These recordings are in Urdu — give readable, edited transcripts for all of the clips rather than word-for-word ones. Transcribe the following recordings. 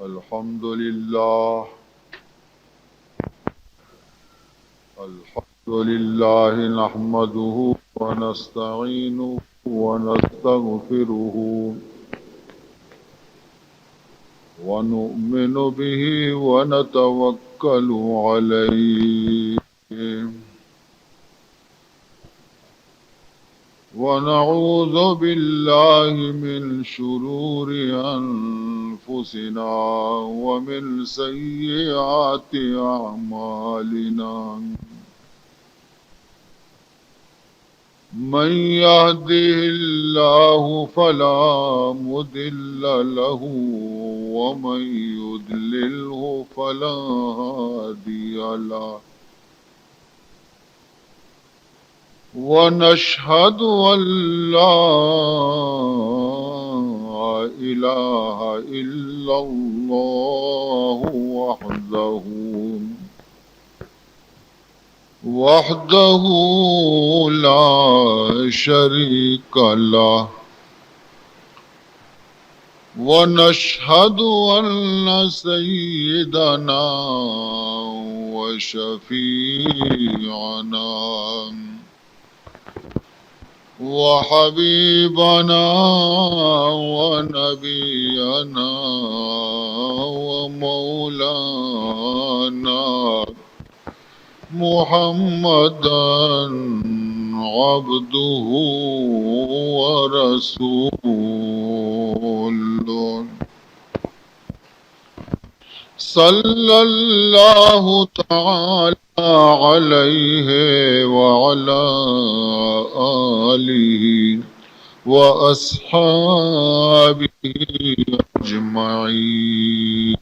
الحمد لله نحمده ونستعينه ونستغفره ونؤمن به ونتوكل عليه ونعوذ بالله من شرور أنفسنا ومن سيئات أعمالنا من يهده الله فلا مضل له ومن يضلله فلا هادي له ونشهد أن لا إله إلا الله وحده لا شريك له ونشهد أن سيدنا وشفيعنا وحبيبنا ونبينا ومولانا محمدا عبده ورسوله صلى الله تعالى عليه وعلى آله وأصحابه أجمعين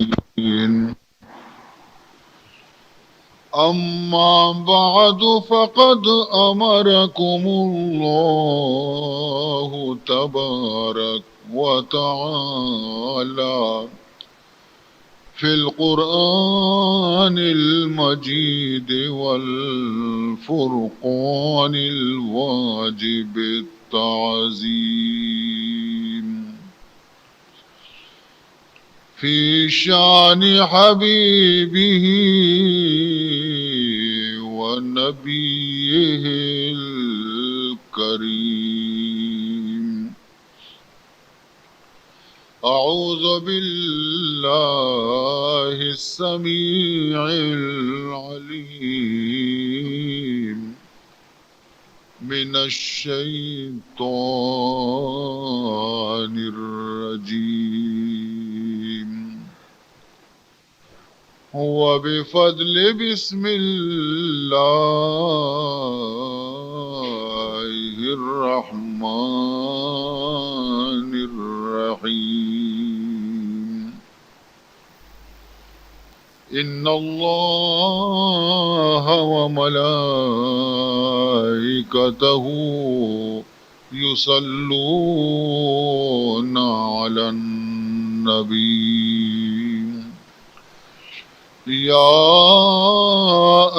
أما بعد فقد أمركم الله تبارك وتعالى في القرآن المجيد والفرقان الواجب التعظيم في شان حبيبه ونبيه الكريم أعوذ بالله السميع العليم من الشيطان الرجيم وبفضل بسم الله الرحمن الرحيم إن الله وملائكته يصلون على النبي يا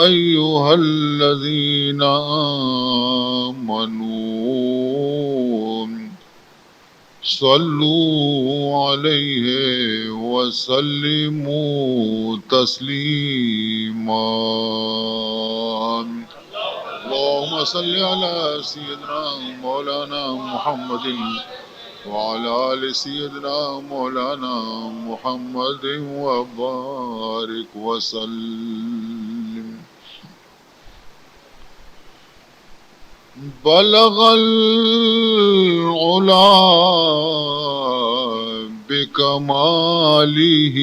أيها الذين آمنوا صلوا عليه وسلموا تسليما اللهم صل على سيدنا مولانا محمد وعلى آل سيدنا مولانا محمد وبارك وسلم بلغ العلا بكماله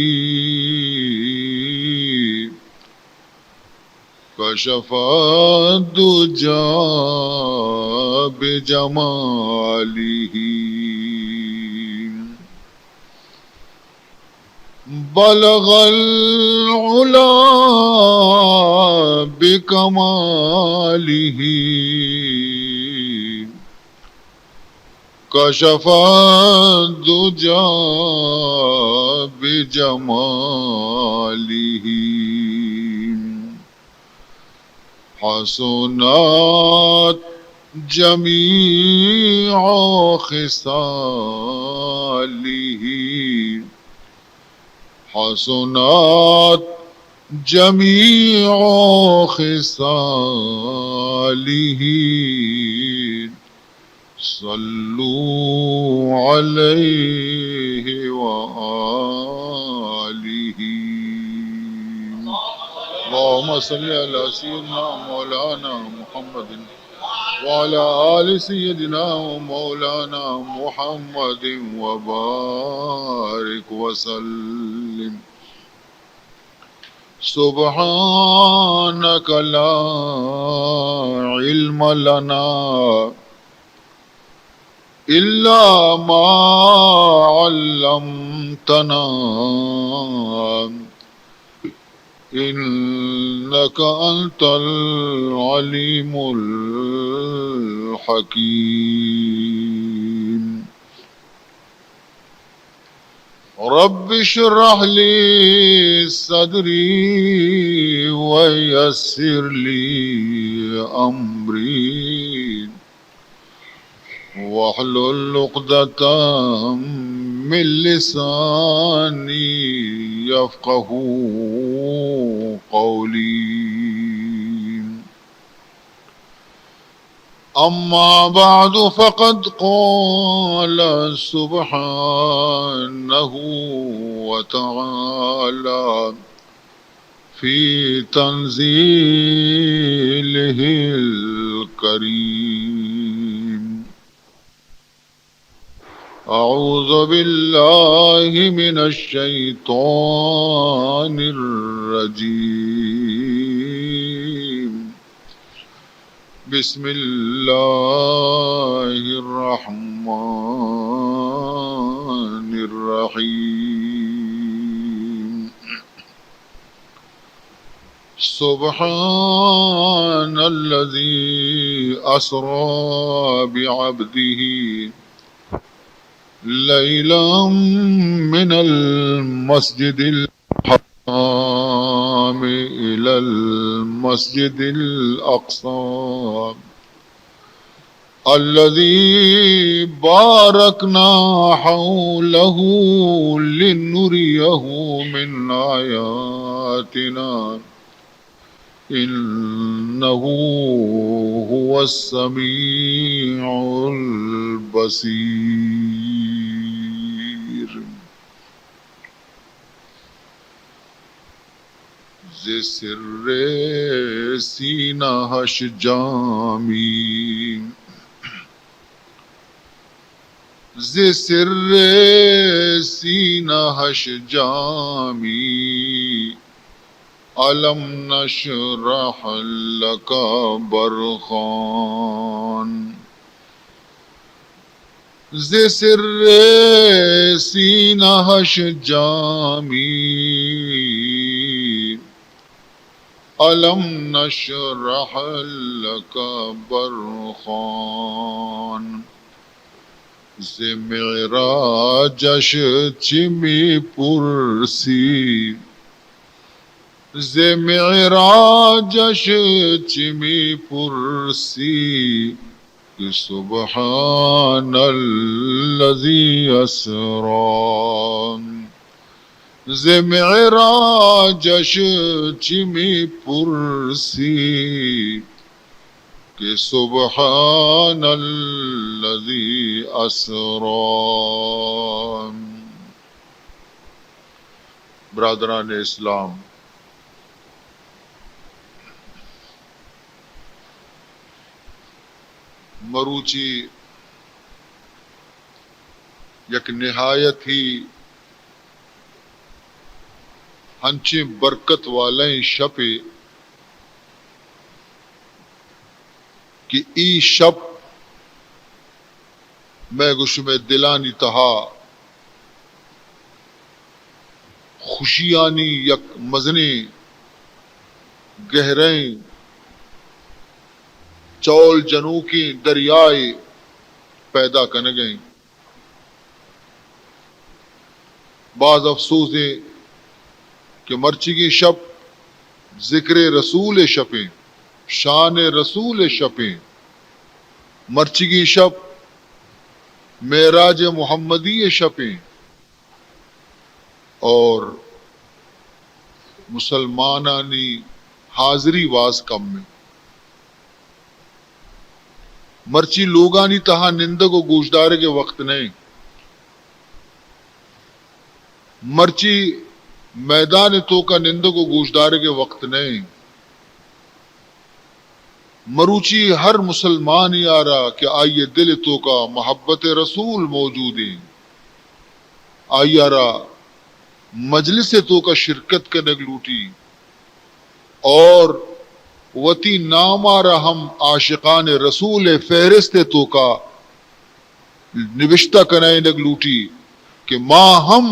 كشف الدجى بجماله بلغ العلا بكماله كشف الدجى بجماله حسنات جميع خصاله حسنات جميع خصاله صلوا عليه وآله اللهم صل على سيدنا مولانا محمد وعلى آل سيدنا ومولانا محمد وبارك وسلم سبحانك لا علم لنا إلا ما علمتنا إنك أنت العليم الحكيم رب اشرح لي صدري ويسر لي أمري واحلل عقدة من لساني يفقه قولي أما بعد فقد قال سبحانه وتعالى في تنزيله الكريم أعوذ بالله من الشيطان الرجيم بسم الله الرحمن الرحيم سبحان الذي أسرى بعبده ليلا من المسجد الحرام إلى المسجد الأقصى الذي باركنا حوله لنريه من آياتنا إنه هو السميع البصير ز سر سینہ ہش جامی ز سر سینہ ہش جامی علم نشرح لك برخان ز سر سینہ ہش جامی علم نشرح لك برخان ز معراجش چمی پرسی ز معراجش چمی پرسی کہ سبحان الذی اسرا ز معراجش چمی پرسی کہ سبحان الذی اسرا. برادران اسلام، مروچی یک نہایت ہی ہنچے برکت والیں شپے کہ ای شب میں گوش میں دلانی تہا خوشیانی یک مزنے گہریں چول جنوں کی دریائے پیدا کن گئیں. بعض افسوس ہے کہ مرچی کی شب ذکر رسول شپیں، شان رسول شپیں، مرچی کی شب معراج محمدی شپیں، اور مسلمانانی حاضری واز کم میں مرچی لوگانی تہا نندگ و گوشدارے کے وقت نہیں مرچی میدان تو کا نندگ و گوشدارے کے وقت نہیں مروچی ہر مسلمان یارا کہ آئیے دل تو کا محبت رسول موجود ہے آئیارا مجلس تو کا شرکت کا نگلوٹی اور وتی نام آرا ہم عاشقان رسول فہرست تو کا نوشتہ کنائے نگلوٹی کہ ماں ہم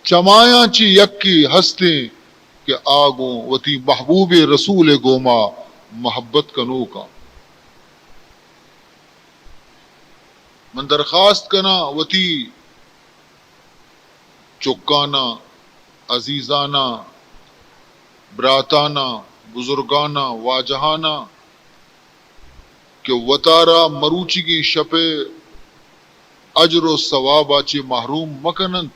چمایا چی یک کی ہستے کہ آگوں وتی محبوب رسول گوما محبت کنو کا من درخواست کنا وتی چکانا عزیزانا براتانا بزرگانا واجہانا کہ وطارا مروچی کی شپ اجر و ثواب آچے محروم مکنن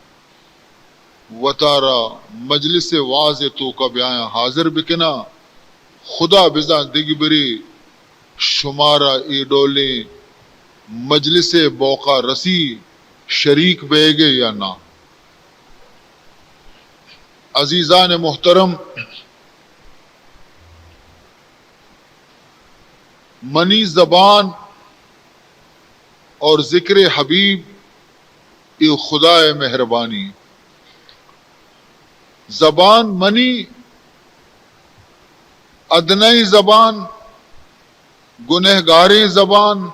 وطارا مجلس واز تو کا بیاں حاضر بکنا خدا بزا دگ بری شمارا ای ڈولے مجلس بوقا رسی شریک بے گے یا نہ عزیزان محترم منی زبان اور ذکر حبیب یہ خدا مہربانی زبان منی ادنئی زبان گنہگاری زبان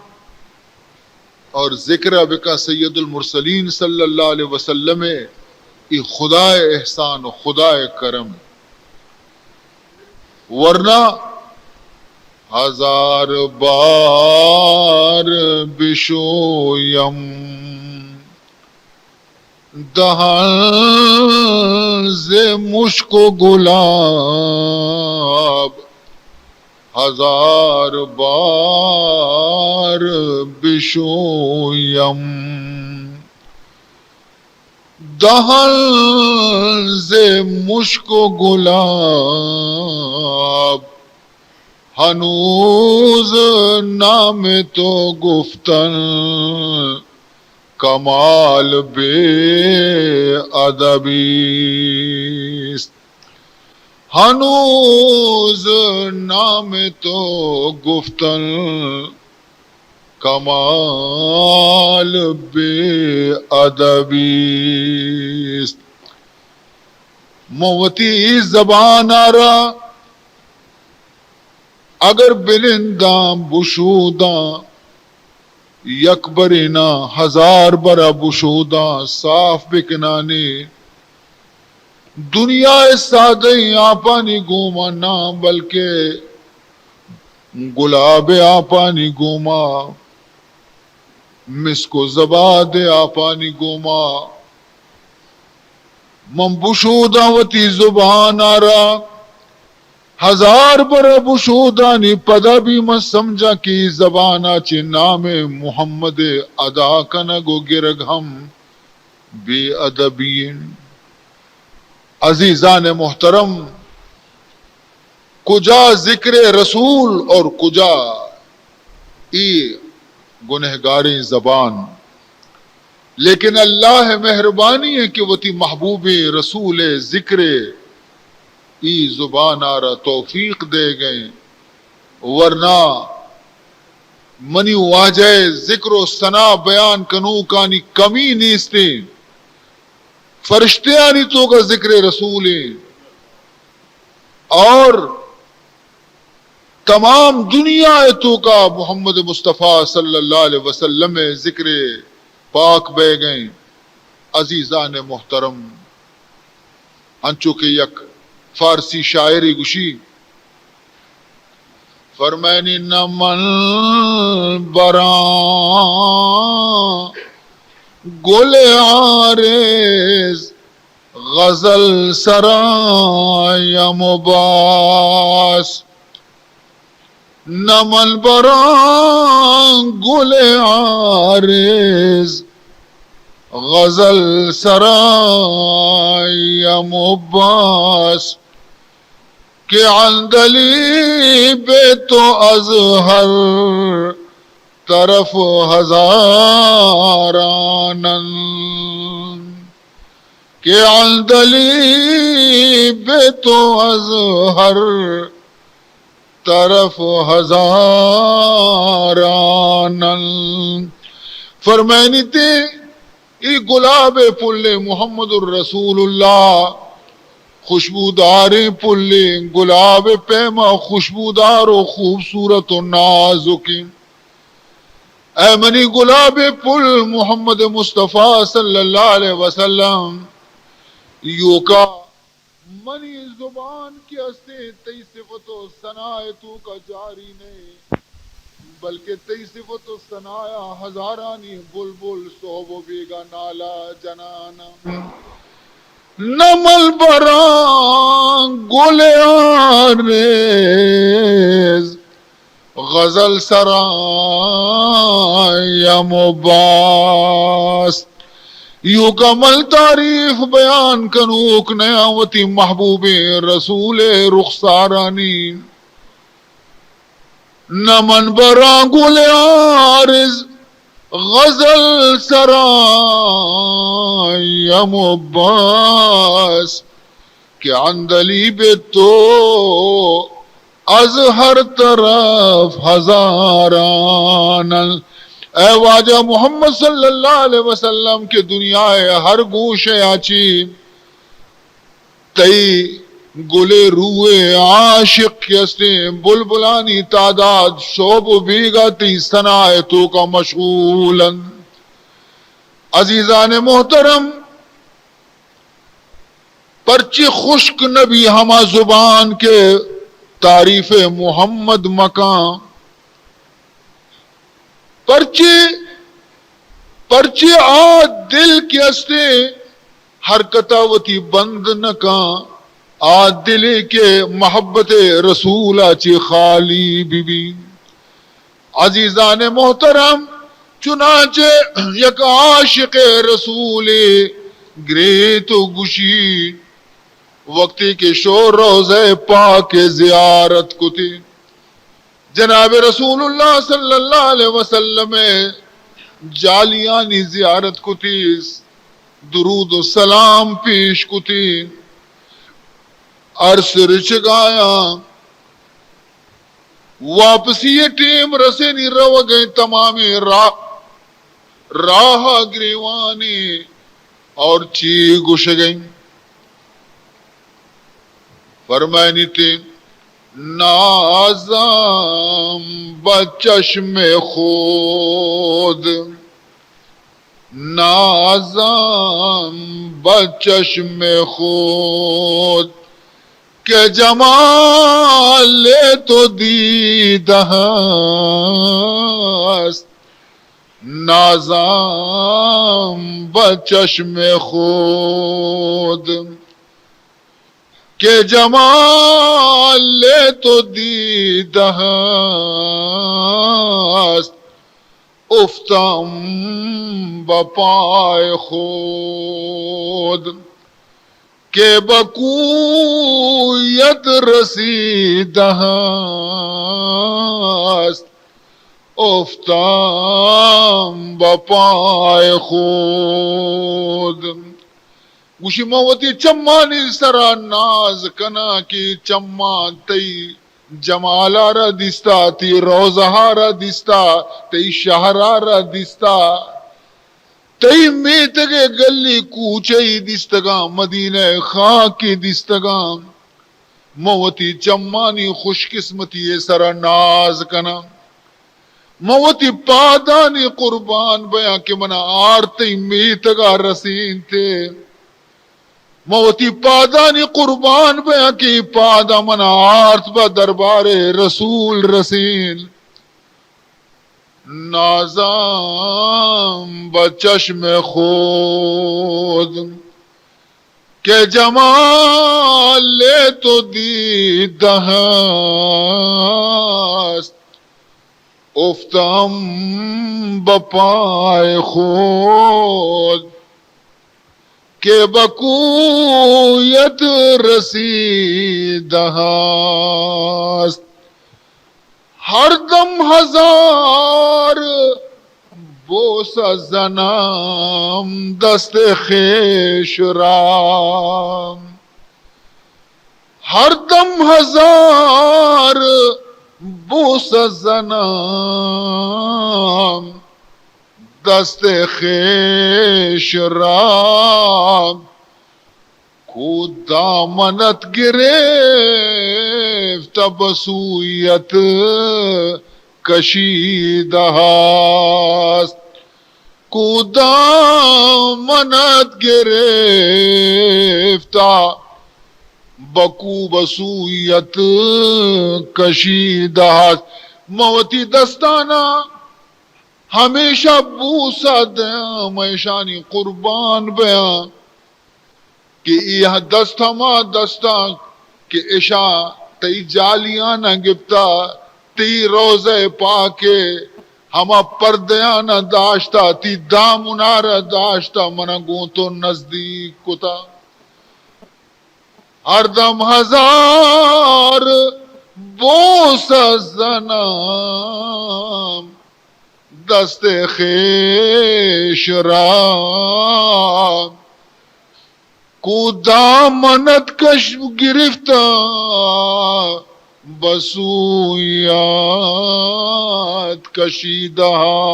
اور ذکر بکا سید المرسلین صلی اللہ علیہ وسلم یہ خدا احسان و خدا کرم ورنہ ہزار بار بشویم دہن ز مشک و گلاب ہزار بار بشویم دہن ز مشک و گلاب ہنوز نام تو گفتن کمال بے ادبی ہنوز نام تو گفتن کمال بے ادبی موتی زبان آرا اگر بلنداں بشوداں یکبرینا ہزار برا بشوداں صاف بکنانے دنیا سادئی آپانی گوما نہ بلکہ گلاب آپانی گوما مسکو زباد آپانی گوما من بشوداں وتی زبان آرا ہزار برا بشودانی پدا بھی میں سمجھا کی زبانا چی نام محمد ادا کنگو گرگ ہم بے ادبین عزیزان محترم کجا ذکر رسول اور کجا ای گنہگاری زبان لیکن اللہ مہربانی ہے کہ وہ تی محبوب رسول ذکر ای زبان آرہ توفیق دے گئے ورنہ منی واجہ ذکر و ثنا بیان کنو کانی کمی نیستے فرشتے آنی تو کا ذکر رسول اور تمام دنیا تو کا محمد مصطفیٰ صلی اللہ علیہ وسلم ذکر پاک بے گئے عزیزان محترم ہنچو کے یک فارسی شاعری گشی فرمینی نمن بران گل عارض غزل سرایم باس نمن بران گل عارض غزل سرای مباس کہ عندلی بے تو از ہر طرف ہزارانن کہ عندلی بے تو از ہر طرف ہزارانن فرمینی تے ای گلاب پل محمد الرسول اللہ خوشبودار پل گلاب پیما خوشبودار و خوبصورت و نازک اے منی گلاب پل محمد مصطفیٰ صلی اللہ علیہ وسلم یو کا منی زبان کی ہستے تی صفت و ثناء تو کا جاری نہیں بلکہ تی صفت و ثناء ہزارانی بلبل صحب و بیگا نالا جنانا نمل بران گلے آریز غزل سرای مباس یو کمل تعریف بیان کنوک نیاوتی محبوب رسول رخسارانی نمن بران گلے آریز غزل سرای مباس کہ عندلی بے تو از ہر طرف ہزاران اے واجہ محمد صلی اللہ علیہ وسلم کے دنیا ہر گوش آچی تی گلے روئے عاشق کیسے بلبلانی تعداد شوب و بیگا تی ثناء تو کا مشغولا عزیزان محترم پرچی خشک نبی ہما زبان کے تعریف محمد مکان پرچی آ دل کے استے حرکتاوتی بند نکان آ دلے کے محبت رسول آچی خالی بی بی عزیزان محترم چنانچہ یک عاشق رسول گرے تو گشی وقتی کے شور روزہ پاک زیارت کو تھی جناب رسول اللہ صلی اللہ علیہ وسلم جالیانی زیارت کو تھی درود و سلام پیش کو تھی عرص رچ گایا واپسی یہ ٹیم رسے نہیں رو گئے تمام راہ گریوانی اور چی گش گئیں فرمائنی تھی نازم بچشم خود نازم بچشم خود کہ جمال تو دیدہ است نازم بچشم خود کہ جمال تو دیدہ است افتم بپائے خود کہ بکویت رسیدہ است افتم بپائے خود گوشی موتی چمانی سرا ناز کنا کی چمان تی جمالارا دستا تی روزہارا دستا تی شہرارا دستا تی میتگے گلی کوچئی دستگاں مدینہ خاکی دستگاں موتی چمانی خوش قسمتی سرا ناز کنا موتی پادانی قربان بیاں کہ منا آرتی میتگا رسین تھے موتی پادانی قربان بیاں کی پادا منا آرت با دربار رسول رسین نازم بچشم خود کہ جمال تو دیدہ است افتم بپائے خود کہ بکویت رسیدہاست ہر دم ہزار بوسہ زنم دست خیش رام ہر دم ہزار بوسہ زنم دست خیش رام کو دامنت گرفت بسویت کشیدہاست کو دامنت گرفتا بکو بسویت کشیدہاست موتی دستانہ ہمیشہ بوسہ دیا میشانی قربان بیاں کہ یہ دست ہما دستا کہ اشا تی جالیانا گپتا تی روزے پاکے ہما پردیانا داشتا تی دامنارا داشتا منا گونتو نزدیک کتا ہر دم ہزار بوسہ زنم دست خیش رام کو دامنت کش گرفتا بسویات کشیدہاست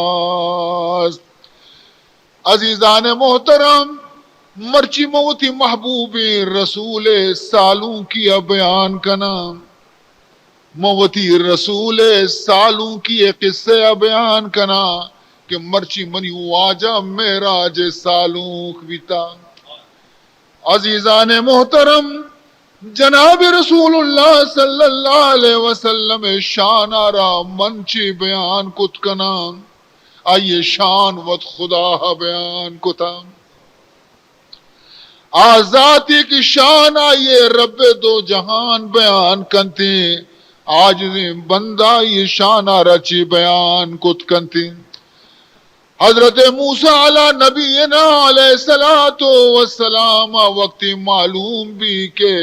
عزیزان محترم مرچی موتی محبوب رسول سالوں کی بیان کا نام موتی رسول سالوں کی قصے بیان کنا کہ مرچی منی واجہ معراج سالوں بیتا عزیزان محترم جناب رسول اللہ صلی اللہ علیہ وسلم شان آرا منچی بیان کت کنا آئیے شان وط خدا بیان کتا آزادی کی شان آئیے رب دو جہان بیان کنتے آج بندہ یہ شانہ رچی بیان کت کنتی حضرت موسیٰ علیہ نبینا علیہ السلام وقتی معلوم بھی کہ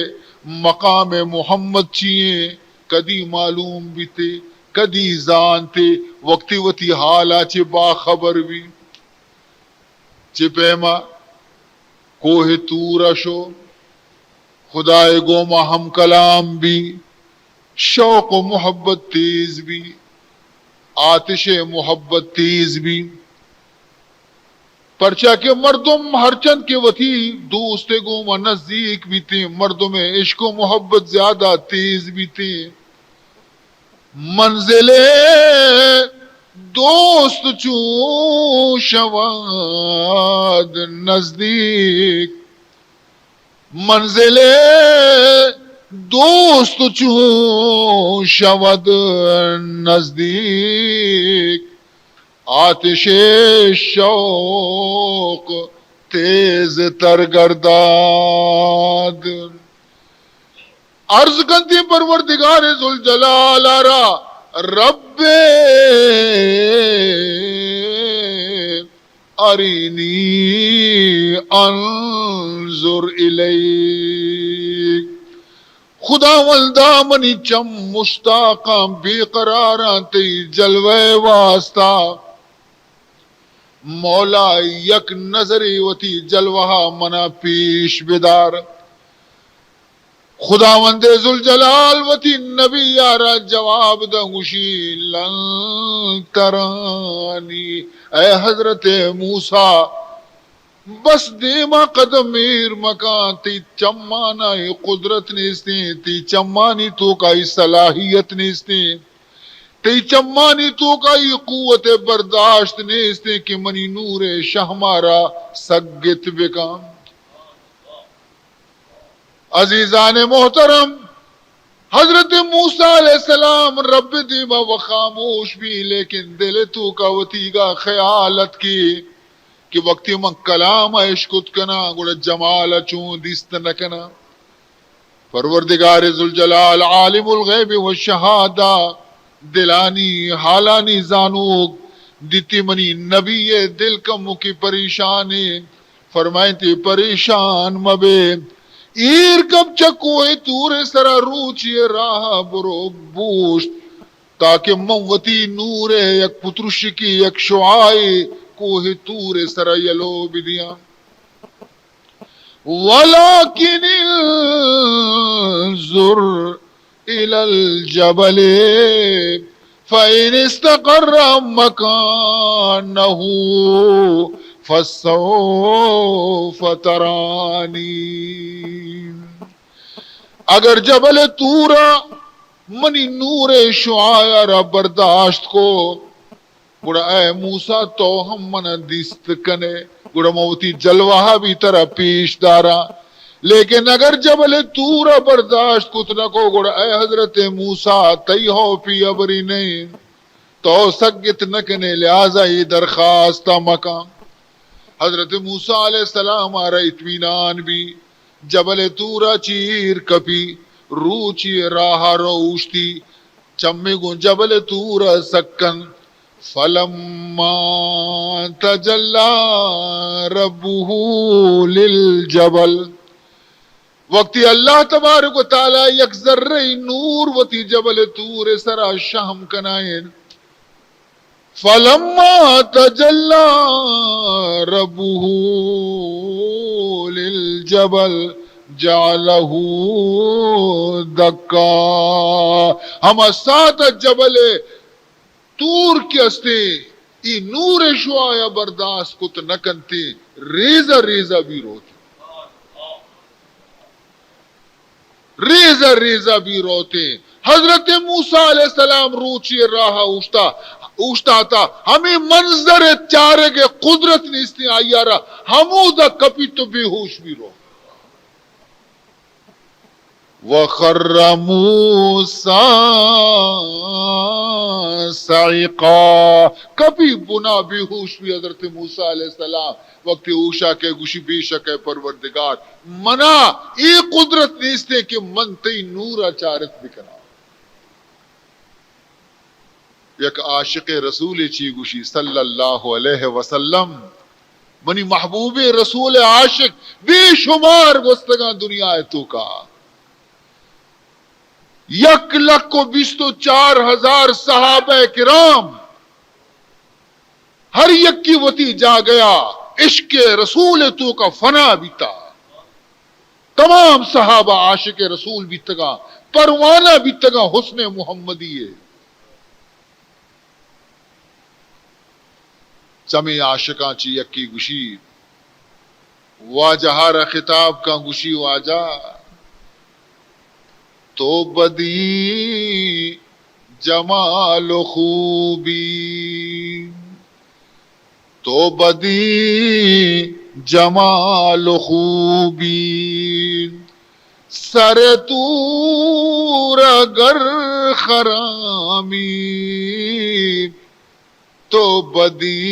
مقام محمد چیئے کدی معلوم بھی تھے کدی زانتے وقتی وتی حالا چی باخبر بھی چی پیما کوہ تورا شو خدای گوما ہم کلام بھی شوق و محبت تیز بھی آتش محبت تیز بھی پرچہ کے مردم ہر چند کے وتی دوست گوما نزدیک بھی تھے مردوں میں عشق و محبت زیادہ تیز بھی تھے منزل دوست چو شواد نزدیک منزل دوست چو شود نزدیک آتش شوق تیز تر گرداد عرض کنتی پروردگار ذوالجلال آرا رب ارینی انظر الیک خدا والدہ منی چم مشتاقاں بے قراراں تی جلوے واسطہ مولا یک نظری وتی جلوہ منا پیش بدار خداوند ذوالجلال وتی نبی یارا جواب دنگوشی لن ترانی اے حضرت موسیٰ بس دیما قدم میر مکان تی چمانائی قدرت نیستی تی چمانی تو کائی صلاحیت نیستی تی چمانی تو کائی قوت برداشت نیستی کہ منی نور شہمارا سگت بکام عزیزان محترم حضرت موسیٰ علیہ السلام رب دیما و خاموش بھی لیکن دل تو کا وطیگا خیالت کی کہ وقتی من کلام عشقت کنا گوڑا جمال چون دیست نکنا پروردگار ذوالجلال عالم الغیب والشہادہ دلانی حالانی زانوک دیتی منی نبی دل کمو کی پریشانی فرمائیں تی پریشان مبے ایر کب چکوئے تور سرا روچی راہ برو بوشت تاکہ موتی نور یک پترشکی یک شعائی کوہ تور سرا یلو بدیاں وَلَكِنِ انظُرْ إِلَى الْجَبَلِ فَإِنِ اسْتَقَرَّ مَكَانَهُ فَسَوْفَ تَرَانِي اگر جبل تورا منی نور شعاع را برداشت کو گڑا اے موسیٰ تو ہم من دیست کنے گڑا موتی جلوہ بھی طرح پیش دارا لیکن اگر جبل تورا برداشت کتنا کو گڑا اے حضرت موسیٰ تی ہو پی ابری نہیں تو سگت نکنے لہذا ہی درخواست مقام حضرت موسیٰ علیہ السلام آرہ اطمینان بھی جبل تورا چیر کپی روچی راہ روشتی چمی گن جبل تورا سکن فلما تجلى ربه للجبل وقتی اللہ تبارک و تعالی یک ذرہ نور وتی جبل تور سرا شہم کنائن فلما تجلى ربه للجبل جعله دکا ہم سات جبل تور کے استے ای نور شعاع برداشت کت نکنتے ریزہ ریزہ بھی روتے ریزہ ریزہ بھی روتے حضرت موسیٰ علیہ السلام روچی راہ اوشتا تھا ہمیں منظر چارے کے قدرت نیستی آئی رہا ہموں دا کپی تو بے ہوش بھی رو وَخَرَّ مُوسَىٰ صَعِقًا کبھی بنا بے ہوش بھی حضرت موسیٰ علیہ السلام وقت اوشا کے گوشی بے شک ہے پروردگار منا ای قدرت نیستے کہ من تی نورا چارت بکنا یک عاشق رسول چی گوشی صلی اللہ علیہ وسلم منی محبوب رسول عاشق بے شمار گستگاں دنیا ہے تو کا 1,24,000 صحابہ کرام ہر یک کی وتی جا گیا عشق رسول تو کا فنا بیتا تمام صحابہ عاشق رسول بیتگا پروانہ بیتگا حسن محمدی ہے چمی عاشقاں چی یکی گوشی واجہار خطاب کا گوشی واجہ تو بدی جمال و خوبی تو بدی جمال و خوبی سر تور اگر خرامی تو بدی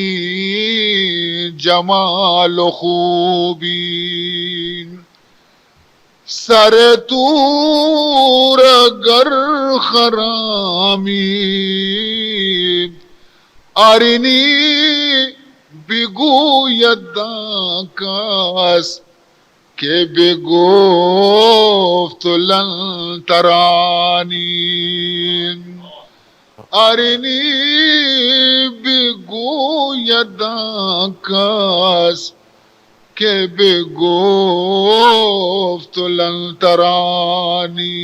جمال و خوبی سر تور اگر خرامی آرینی بگوید کس کہ بگفت لن ترانی آرینی بگوید کس کہ بگفت لن ترانی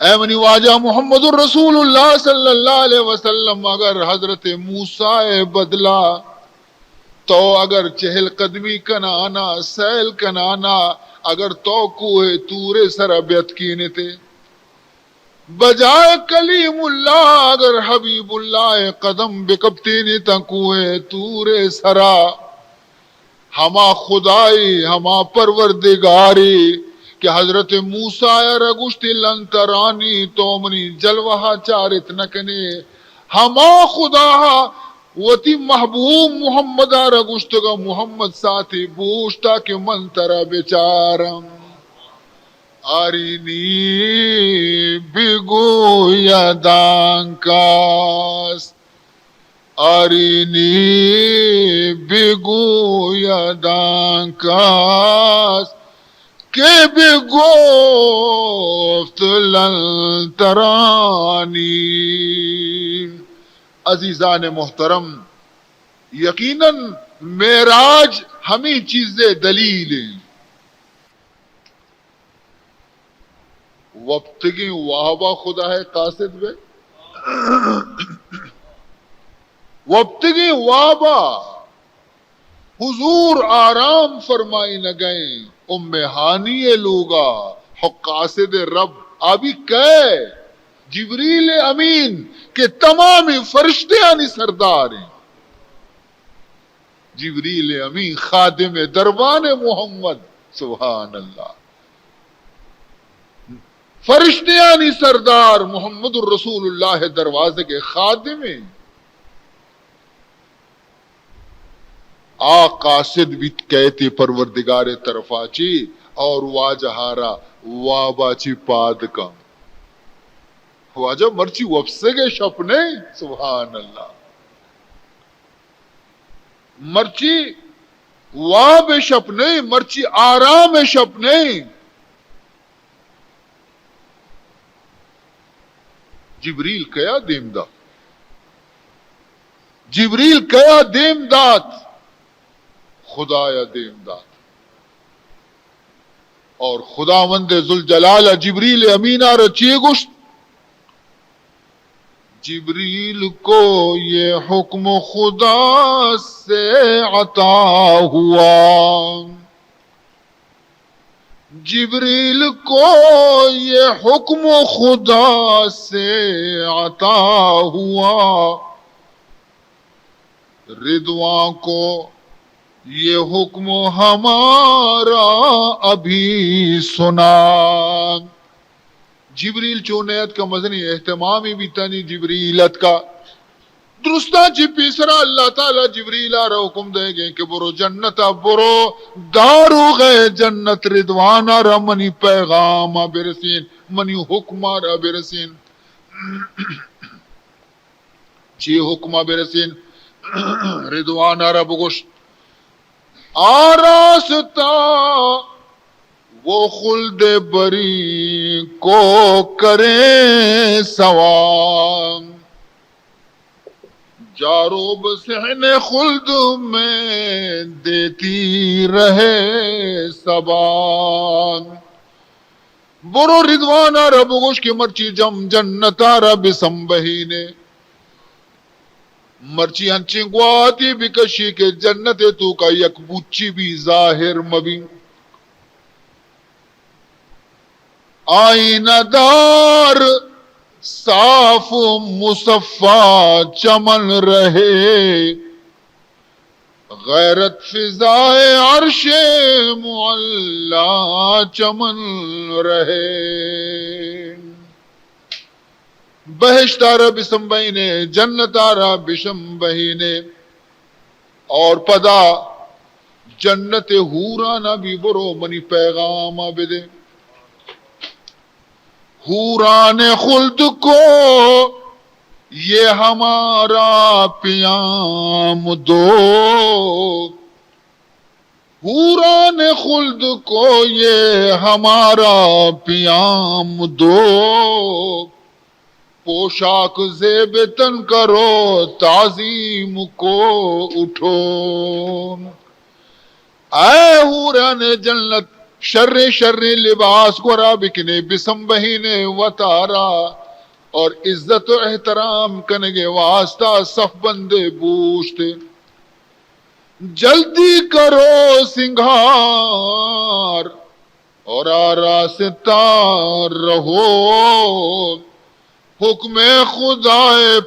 اے منی واجہ محمد الرسول اللہ صلی اللہ علیہ وسلم اگر حضرت موسیٰ بدلا تو اگر چہل قدمی کنانا سیل کنانا اگر تو کوہ تورے سر بیت کینے تھے بجائے کلیم اللہ اگر حبیب اللہ قدم بکبتینے تا کوہ تورے سرا ہما خدائی ہما پروردگاری کہ حضرت موسیٰ رگشتی لنترانی تو منی جلوہ چارت نکنے ہما خدا وتی محبوب محمد رگشتگا محمد ساتھی بوشتا کہ من ترا بیچارم آرینی بگو یدان کاس آرینی بگویدان کس کہ بگفت لن ترانی. عزیزان محترم، یقیناً معراج ہمیں چیزیں دلیل ہیں. وابتغی وہابا خدا ہے قاصد میں، وابتغی وہابا حضور آرام فرمائی نہ گئے ام ہانی لوگا حق قاصد رب آبی کہ جبریل امین کے تمام فرشتے آنی سردار ہیں. جبریل امین خادم دربان محمد، سبحان اللہ. فرشتے آنی سردار محمد الرسول اللہ دروازے کے خادم ہیں. آ قاصد بھی کہتے پروردگار طرفاچی اور واجہارا واباچی پاد کا واجہ مرچی وفسے کے شپنے، سبحان اللہ. مرچی واب شپنے، مرچی آرام شپنے. جبریل کیا دیم دا، جبریل کیا دیم دات خدایا دیم دات. اور خداوند ذوالجلال جبریل امینہ رچیے گشت جبریل کو یہ حکم خدا سے عطا ہوا. جبریل کو یہ حکم خدا سے عطا ہوا. رضوان کو یہ حکم ہمارا ابھی سنا. جبریل چونیت کا مزنی اہتمامی بھی تنی جبریلت کا درستا چی پیسرا اللہ تعالی جبریل آرہ حکم دے گئے کہ برو جنتا برو دارو گئے جنت رضوان آرہ منی پیغام برسین منی حکم آرہ برسین. چی حکم برسین رضوان آرہ بگوشت آراستا وہ خلد بری کو کریں سوام. جاروب صحن خلد میں دیتی رہے سبان. برو رضوان رب گوش کی مرچی جم جنتا رب سمبہینے مرچی ہنچی گواتی بکشی کے جنت تو کا یک بچی بھی ظاہر مبی. آئینہ دار صاف مصفا چمن رہے غیرت فضائے عرش معلا چمن رہے. بہشت آرہ بسم بہینے جنت آرہ بشم بہینے اور پدا جنت حورانا بھی برو منی پیغام بدے. حوران خلد کو یہ ہمارا پیام دو. حوران خلد کو یہ ہمارا پیام دو. پوشاک زیب تن کرو تعظیم کو اٹھو. اے حوران جنت شر شر لباس کو را بکنے بسم بہینے وطارا اور عزت و احترام کنگے واسطہ صف بندے بوشتے. جلدی کرو سنگھار اور آراستہ رہو. حکم خدا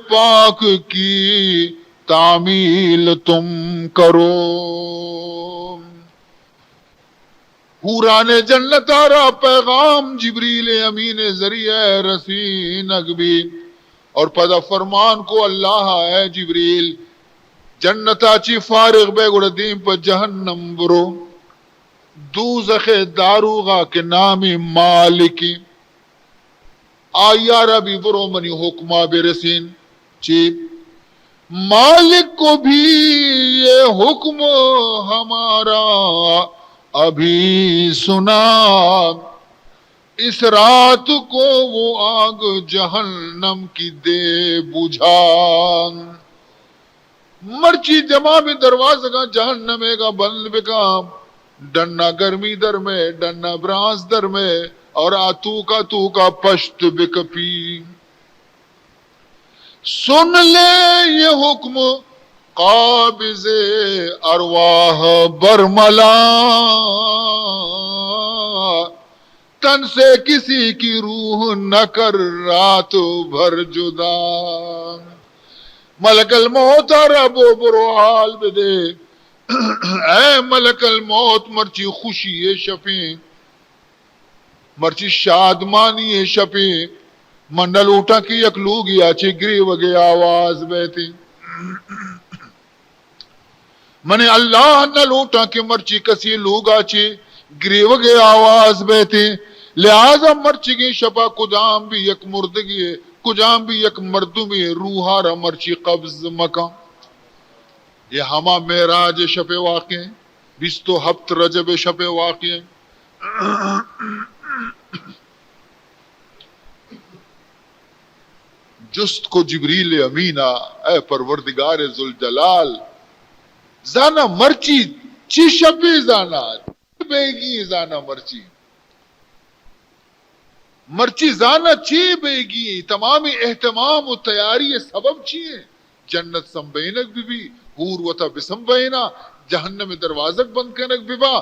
پاک کی تعمیل تم کرو. حوران جنت آرہ پیغام جبریل امین ذریعہ رسین اگبی اور پدا فرمان کو اللہ اے جبریل جنتا چی فارغ بے گوڑا دین پر جہنم برو دوزخ داروغا کے نام مالکی آیا ربی برو منی حکمہ برسین چی مالک کو بھی یہ حکم ہمارا ابھی سنا، اس رات کو وہ آگ جہنم کی دے بجھا۔ مرچی جمع بھی دروازہ کا جہنم کا بند بکا، ڈنا گرمی در میں ڈنا براس در میں، اور تو کا پشت بکپی۔ سن لے یہ حکم قابض ارواح برملا، تن سے کسی کی روح نہ کر رات بھر جدا۔ ملک الموت رب و برو حال بدے، اے ملک الموت مرچی خوشی شپیں، مرچی شادمانی شپیں، منڈل اٹھا کی یک لوگی آچے گری وگے آواز بیتی، منی اللہ نہ لوٹا کہ مرچی کسی لوگ آچے گری وگے آواز بیتی، لہذا مرچی کی شپا کدام بھی یک مردگی ہے، کجام بھی یک مردمی ہے، روحارا مرچی قبض مکان۔ یہ ہما معراج شپ واقع ہیں، 27 رجب شپ واقع ہیں۔ جست کو جبریل امینہ، اے پروردگار ذوالجلال، زانا مرچی چی شپی زانا بیگی، زانا مرچی زانا چی بیگی، تمامی اہتمام و تیاری سبب چیئے، جنت سنبینک بھی حور وطا بسنبینا، جہنم دروازک بند کنک ببا،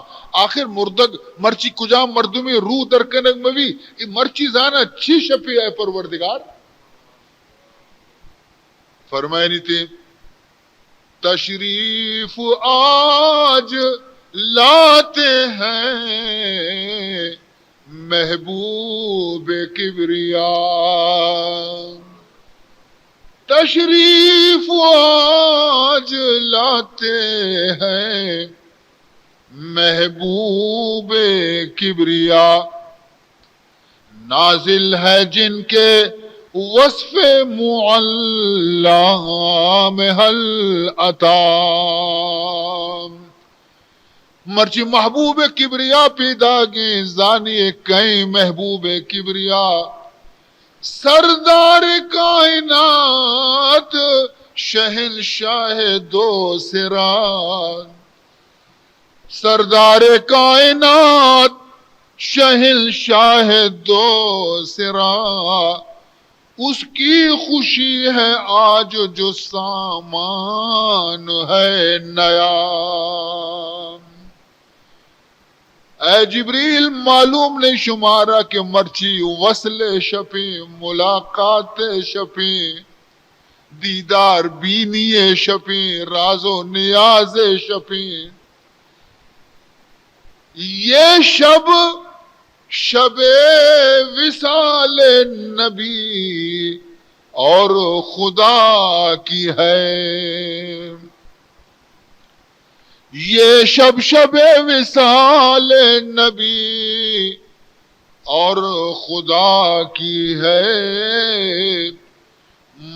آخر مردگ مرچی کجا مردمی روح در کنک مبی، مرچی زانا چی شپی اے پروردگار۔ فرمائنی تھے تشریف آج لاتے ہیں محبوب کبریا، تشریف آج لاتے ہیں محبوب کبریا، نازل ہے جن کے وصف معلا میں حل عطا، مرچی محبوب کبریا پیدا گے زانی کہیں محبوب کبریا، سردار کائنات شہنشاہ دو سران، سردار کائنات شہنشاہ دو سران، اس کی خوشی ہے آج جو سامان ہے نیا۔ اے جبریل معلوم نہیں شمارا کہ مرچی وصل شپیں، ملاقات شپیں، دیدار بینی شپیں، راز و نیاز شپیں، یہ شب وصال نبی اور خدا کی ہے، یہ شب وصال نبی اور خدا کی ہے،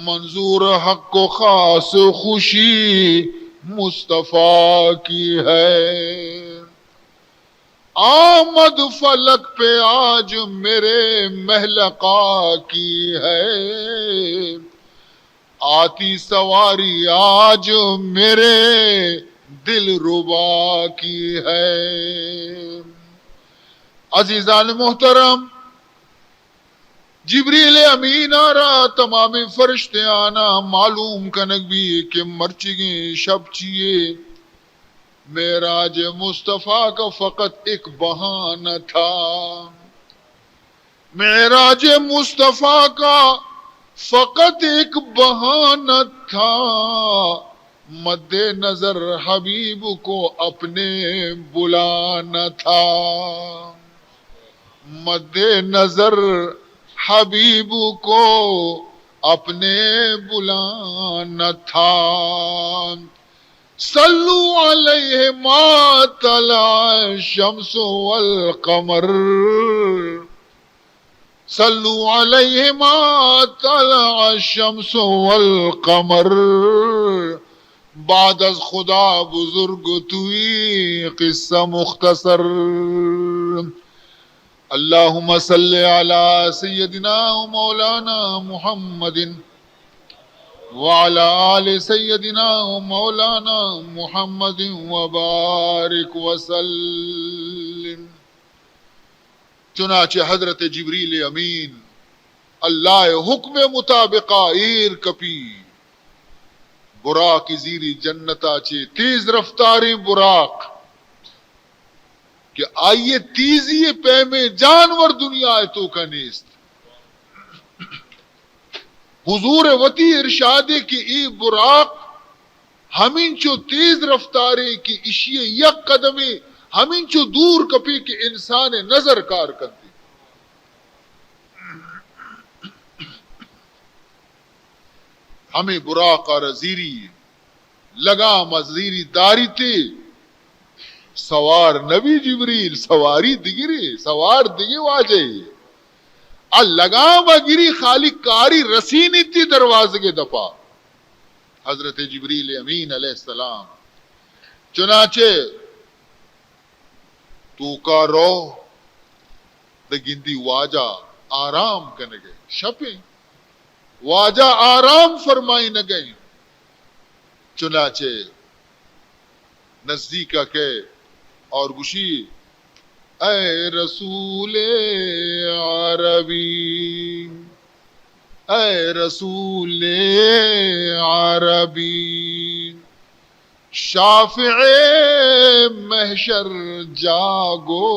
منظور حق و خاص خوشی مصطفیٰ کی ہے، آمد فلک پہ آج میرے محل آقا کی ہے، آتی سواری آج میرے دل ربا کی ہے۔ عزیزان محترم، جبریل امین آرا تمام فرشتے آنا معلوم کنک بھی کہ مرچگیں شب چیئے، معراج مصطفیٰ کا فقط ایک بہانہ تھا، معراج مصطفیٰ کا فقط ایک بہانہ تھا، مد نظر حبیب کو اپنے بلانا تھا، مد نظر حبیب کو اپنے بلانا تھا، صلو علیہ ما طلع الشمس والقمر، صلوا علیہ ما طلع الشمس والقمر. بعد از خدا بزرگ توی قصہ مختصر. اللہم صل علی سیدنا و مولانا محمد وعلى آل سیدنا و مولانا محمد وبارک وسلم. چنانچہ حضرت جبریل امین اللہ حکم مطابقہ ایر کپی براق زیری جنتا چے تیز رفتاریں براق کہ آئیے تیزی پہ میں جانور دنیا ہے تو کا نیست. حضور وتی ارشادے کی ای براق ہمیں چو تیز رفتاریں کی اشیے یک قدمیں ہمیں چو دور کپی کہ انسان نظر کار کرتی. ہمیں براق اور زیری لگام زیری داری تے سوار نبی جبریل سواری دگری سوار دگی واجے لگام گری خالق کاری رسینی تی دروازے کے دپا حضرت جبریل امین علیہ السلام. چنانچہ تو کا رو دگندی واجہ آرام کرنے گئے شپیں واجہ آرام فرمائی نہ گئی. چنانچہ نزدیک کے اور گشی اے رسول عربی اے رسول عربی شافع محشر جاگو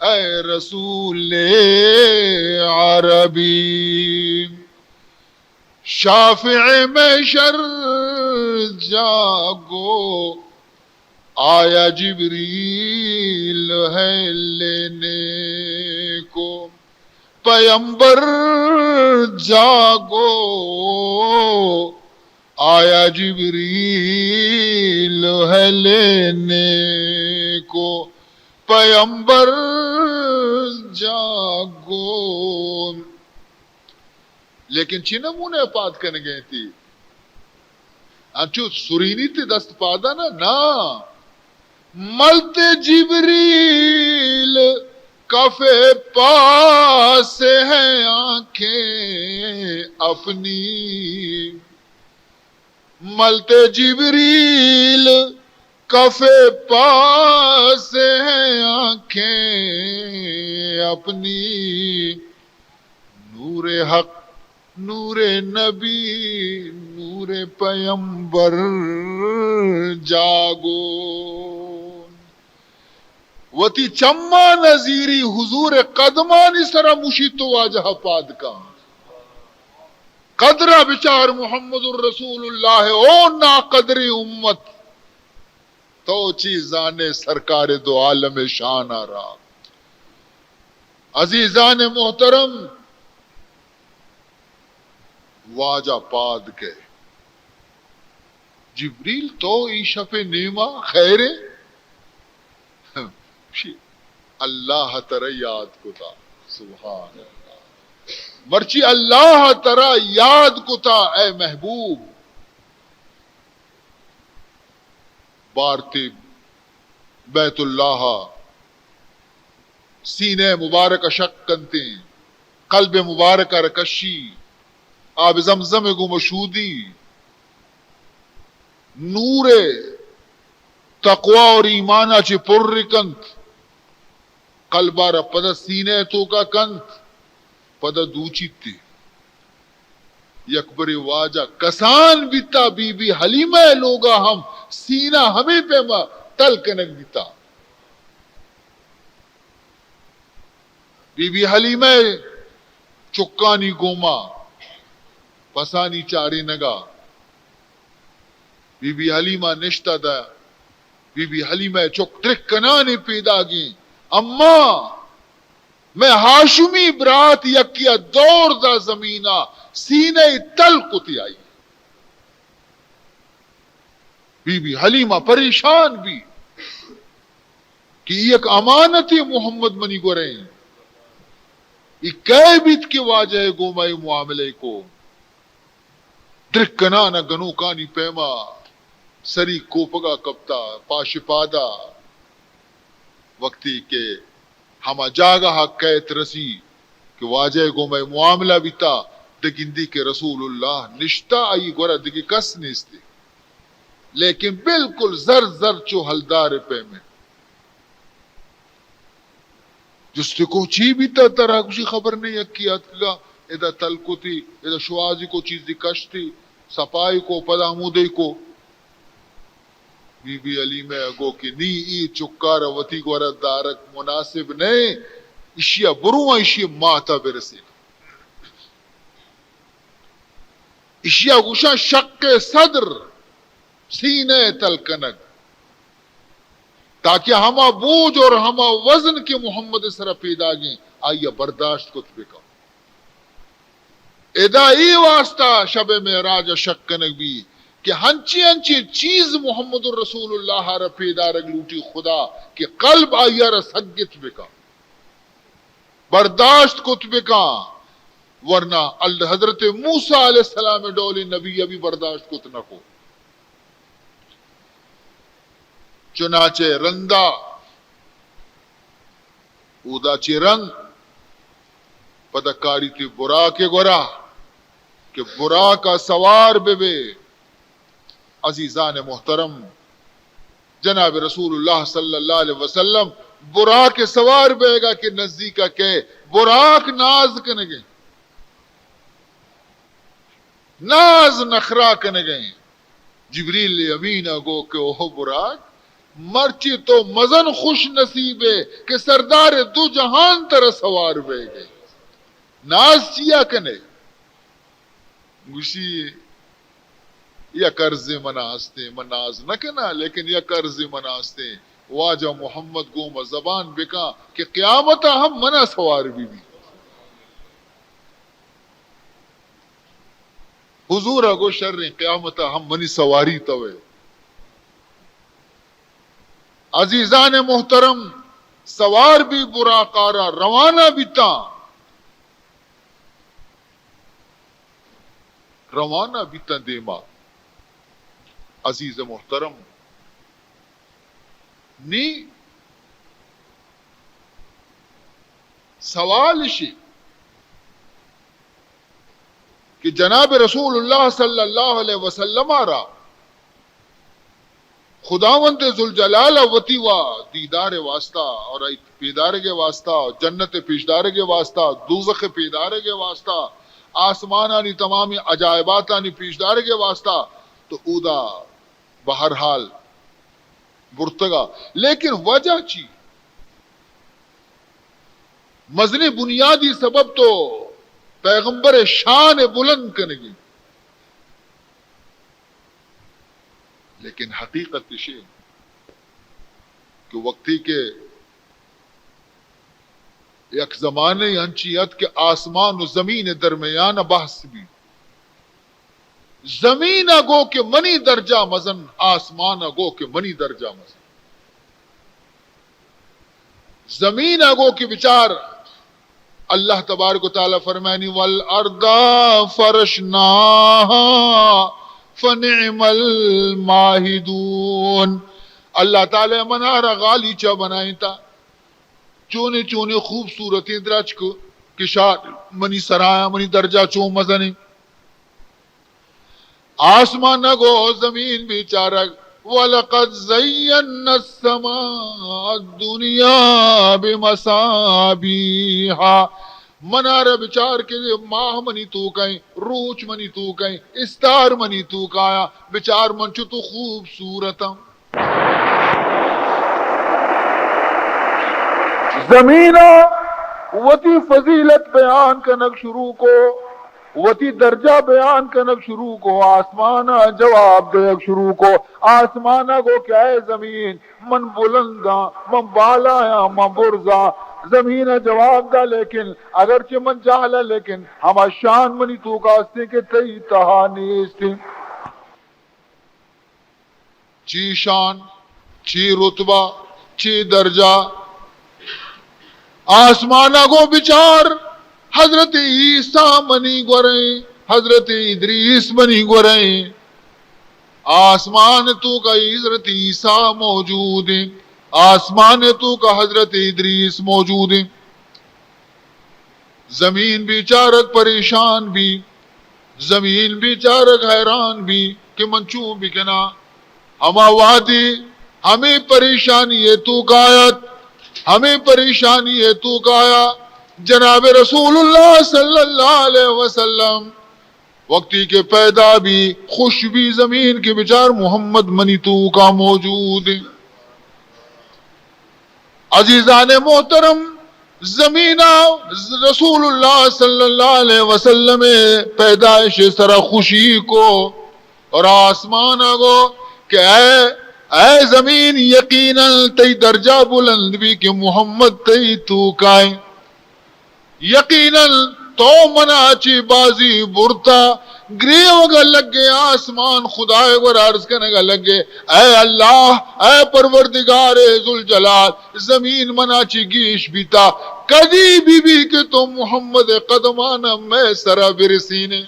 اے رسول عربی شافع محشر جاگو آیا جبریل ہے لینے کو پیمبر جاگو آیا جبریل ہے لینے کو پیمبر جاگو. لیکن چی نمونے پاد کرنے گئے تھی انچو سرینی تے دست پادا نا ملتے جبریل کفے پاس ہیں آنکھیں اپنی ملتے جبریل کفے پاس ہیں آنکھیں اپنی نور حق نور نبی نور پیمبر جاگو. وتی چما نظیری حضور قدمانی سرا مشی تو واجہ پاد کا قدرہ بچار محمد الرسول اللہ او نا قدری امت تو چیزانے سرکار دو عالم شان آرا. عزیزان محترم واجہ پاد کے جبریل تو ایشف نیما خیرے اللہ ترہ یاد کو تا سبحان اللہ مرچی اللہ ترہ یاد کو تا اے محبوب بارتی بیت اللہ سینے مبارک شک کنتے قلب مبارک رکشی آب زمزم گو مشودی نور تقوی اور ایمانہ چی پر رکنت قلبارا پدا سینے تو کا کنت پدا دوچی تی یکبر واجہ کسان بیتا بی بی حلیمہ لوگا ہم سینہ ہمیں پہ تل کنک بیتا بی بی حلیمہ چکانی گوما پسانی چاری نگا بی بی حلیمہ نشتہ دا بی بی حلیمہ چک ٹرک کنانی پیدا گی اما میں ہاشمی برات یکیا دور دا زمینہ سینے تل کتی آئی. بی بی حلیمہ پریشان بھی کہ یک امانتی محمد منی گو رہے ہیں اکای بیت کی واجہ گومائی معاملے کو درکنانا گنو کانی پیما سری کوپگا کپتا پاشپادا وقتی کے ہما جاگا حق کیت رسی کہ واجہ گومائی معاملہ بیتا دگندی کے رسول اللہ نشتا آئی گورا دگی کس نیستی لیکن بالکل زر زر چو حلدار پہ میں جس کو چی بھی طرح کچھ خبر نہیں اکیات کا ادا تل کو تھی ادا شوازی کو چیز دی کش تھی صفائی کو پدامودی کو بی بی علی میں اگو کی نی ای چکار وطی گورا دارک مناسب نہیں اشیا بروا اشیا ماتا برسی اشیا گوشا شق صدر سینے تلکنک تاکہ ہما بوجھ اور ہما وزن کے محمد سر پیدا گئیں آئیے برداشت کچھ بکا ادا ای واسطہ شب معراج شکنک بھی کہ ہنچی ہنچی چیز محمد الرسول اللہ را پیدا رگ لوٹی خدا کہ قلب آئیے را سگت بکا برداشت کچھ بکا ورنہ حضرت موسیٰ علیہ السلام ڈولی نبی ابھی برداشت کچھ نہ کو چنانچہ رندہ اودا چی رنگ پدکاری تی برا کے گورا کہ برا کا سوار بے عزیزان محترم جناب رسول اللہ صلی اللہ علیہ وسلم برا کے سوار بے گا کہ نزدیکا کہ براک ناز کنگے ناز نخرا کنگے جبریل امین گو کہ اوہ براک مرچی تو مزن خوش نصیب ہے کہ سردار دو جہان تر سوار بے گئے ناز چیا کنے گوشی یا قرض مناستے مناز نہ کنا لیکن یا قرض مناستے واجہ محمد گوم زبان بکا کہ قیامت ہم منا سوار بھی حضور اگو شر قیامت ہم منی سواری توے عزیزان محترم سوار بھی برا کارا روانہ بھی تا روانہ بھی تا دیما عزیز محترم نی سوال شی کہ جناب رسول اللہ صلی اللہ علیہ وسلم آرہ خداوند ذوالجلال وتی وا دیدار واسطہ اور پیدار کے واسطہ جنت پیشدار کے واسطہ دوزخ پیدار کے واسطہ آسمانانی تمامی عجائباتانی پیشدار کے واسطہ تو اودا بہرحال برتگا لیکن وجہ چی مزنی بنیادی سبب تو پیغمبر شان بلند کرنگی لیکن حقیقت یہ کہ وقتی کے یک زمانے انچیت کے آسمان و زمین درمیان بحث بھی زمین گو کے منی درجہ مزن آسمان گو کے منی درجہ مزن زمین گو کے بچار اللہ تبارک و تعالی فرمانی والارض فرشناها فنعم الماہدون اللہ تعالی منارا غالیچہ بنائی تا چونے چونے خوبصورتی درچ کو کشار منی سرایا منی درجہ چو مزنی آسمان نگو زمین بیچارک وَلَقَدْ زَيَّنَّا السَّمَاءَ الدُّنْيَا بِمَصَابِيحَ منارہ بچار کے لئے ماہ منی تو کہیں روچ منی تو کہیں استار منی تو کایا بچار منچو تو خوبصورتا زمینہ وتی فضیلت بیان کنک شروع کو وتی درجہ بیان کنک شروع کو آسمانہ جواب دیک شروع کو آسمانہ کو کیا ہے زمین من بلندا من بالایا من برزا زمین جواب دا لیکن اگرچہ من جہلا لیکن ہما شان منی تو کاستے کہ تی تہانیستی چی شان چی رتبہ چی درجہ آسمانہ کو بچار حضرت عیسیٰ منی گوریں حضرت ادریس منی گوریں آسمان تو کا حضرت عیسیٰ موجود ہیں آسمان تو کا حضرت ادریس موجود ہیں زمین بھی چارک پریشان بھی زمین بھی چارک حیران بھی کہ منچوں بھی کنا ہما وادی ہمیں پریشانی ہے تو کایت ہمیں پریشانی ہے تو کایا جناب رسول اللہ صلی اللہ علیہ وسلم وقتی کے پیدا بھی خوش بھی زمین کے بچار محمد منی تو کا موجود ہے عزیزان محترم زمینہ رسول اللہ صلی اللہ علیہ وسلم پیدائش سرا خوشی کو اور آسمان کو کہ اے زمین یقیناً تی درجہ بلند بھی کہ محمد تی تو کائیں یقیناً تو مناچی بازی برتا گریو گا لگے آسمان خدای ور عرض کرنے گا لگے اے اللہ اے پروردگار ذوالجلال زمین مناچی گیش بیتا کدی بھی کہ تو محمد قدمانا میں سرا برسینے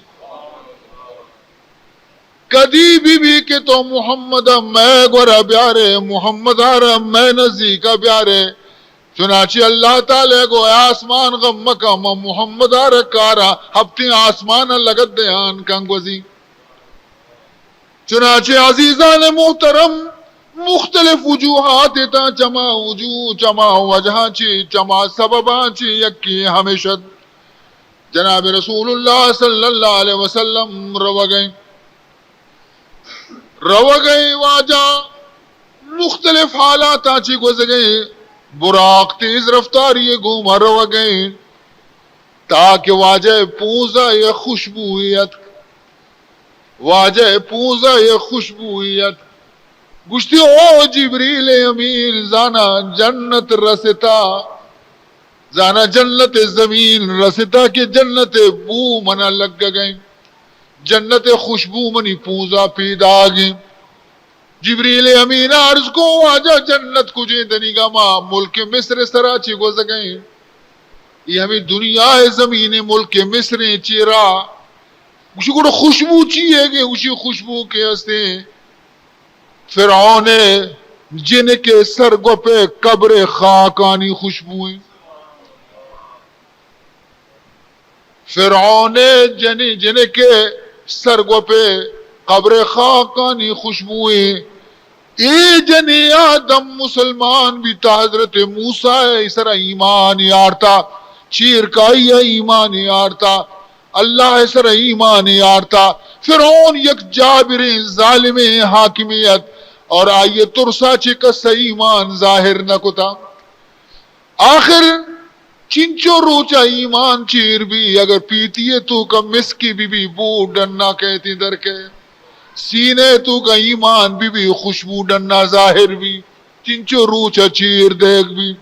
کدی بھی کہ تو محمد میں گورا بیارے محمد آرہ میں نزدیکا بیارے چنانچہ اللہ تعالیٰ کو آسمان غم مکم محمد آرہ کارا ہفتے آسمان لگت دیان کنگوزی چنانچہ عزیزان محترم مختلف وجوہات تا چما وجوہ چما وجہاں چی چما سبباں چی یکی ہمیشہ جناب رسول اللہ صلی اللہ علیہ وسلم رو گئے واجہ مختلف حالات آچی گزر گئے براق تیز رفتاری گھوما رو گئے تاکہ واجہ پوزا یہ خوشبویت واجہ پوزا یہ خوشبویت گشتی او جبریل امین زانا جنت رستا زانا جنت زمین رستا کہ جنت بو منا لگ گئے جنت خوشبو منی پوزا پیدا گئے جبریل امین عرض کو آجا جنت کجھے دنی گا ماں ملک مصر سراچی گوز گئے یہ ہمیں دنیا زمین ملک مصر چیرا اسی کو خوشبو چیئے گے اسی خوشبو کے ہستے فرعون جن کے سرگو پہ قبر خاکانی خوشبوئیں فرعون جن کے سرگو پہ قبر خاکانی خوشبوئیں اے جنی آدم مسلمان بھی تا حضرت موسیٰ اسرا ایمان یارتا چیر کائی ایمان یارتا اللہ اسرا ایمان یارتا فرعون یک جابر ظالم حاکمیت اور آئیے ترسا چکس ایمان ظاہر نہ کتا آخر چنچو روچا ایمان چیر بھی اگر پیتی ہے تو کا مسکی بھی بو ڈننا کہتی در کے سینے تو کا ایمان بھی خوشبو ڈننا ظاہر بھی چنچو روچا چیر دیکھ بھی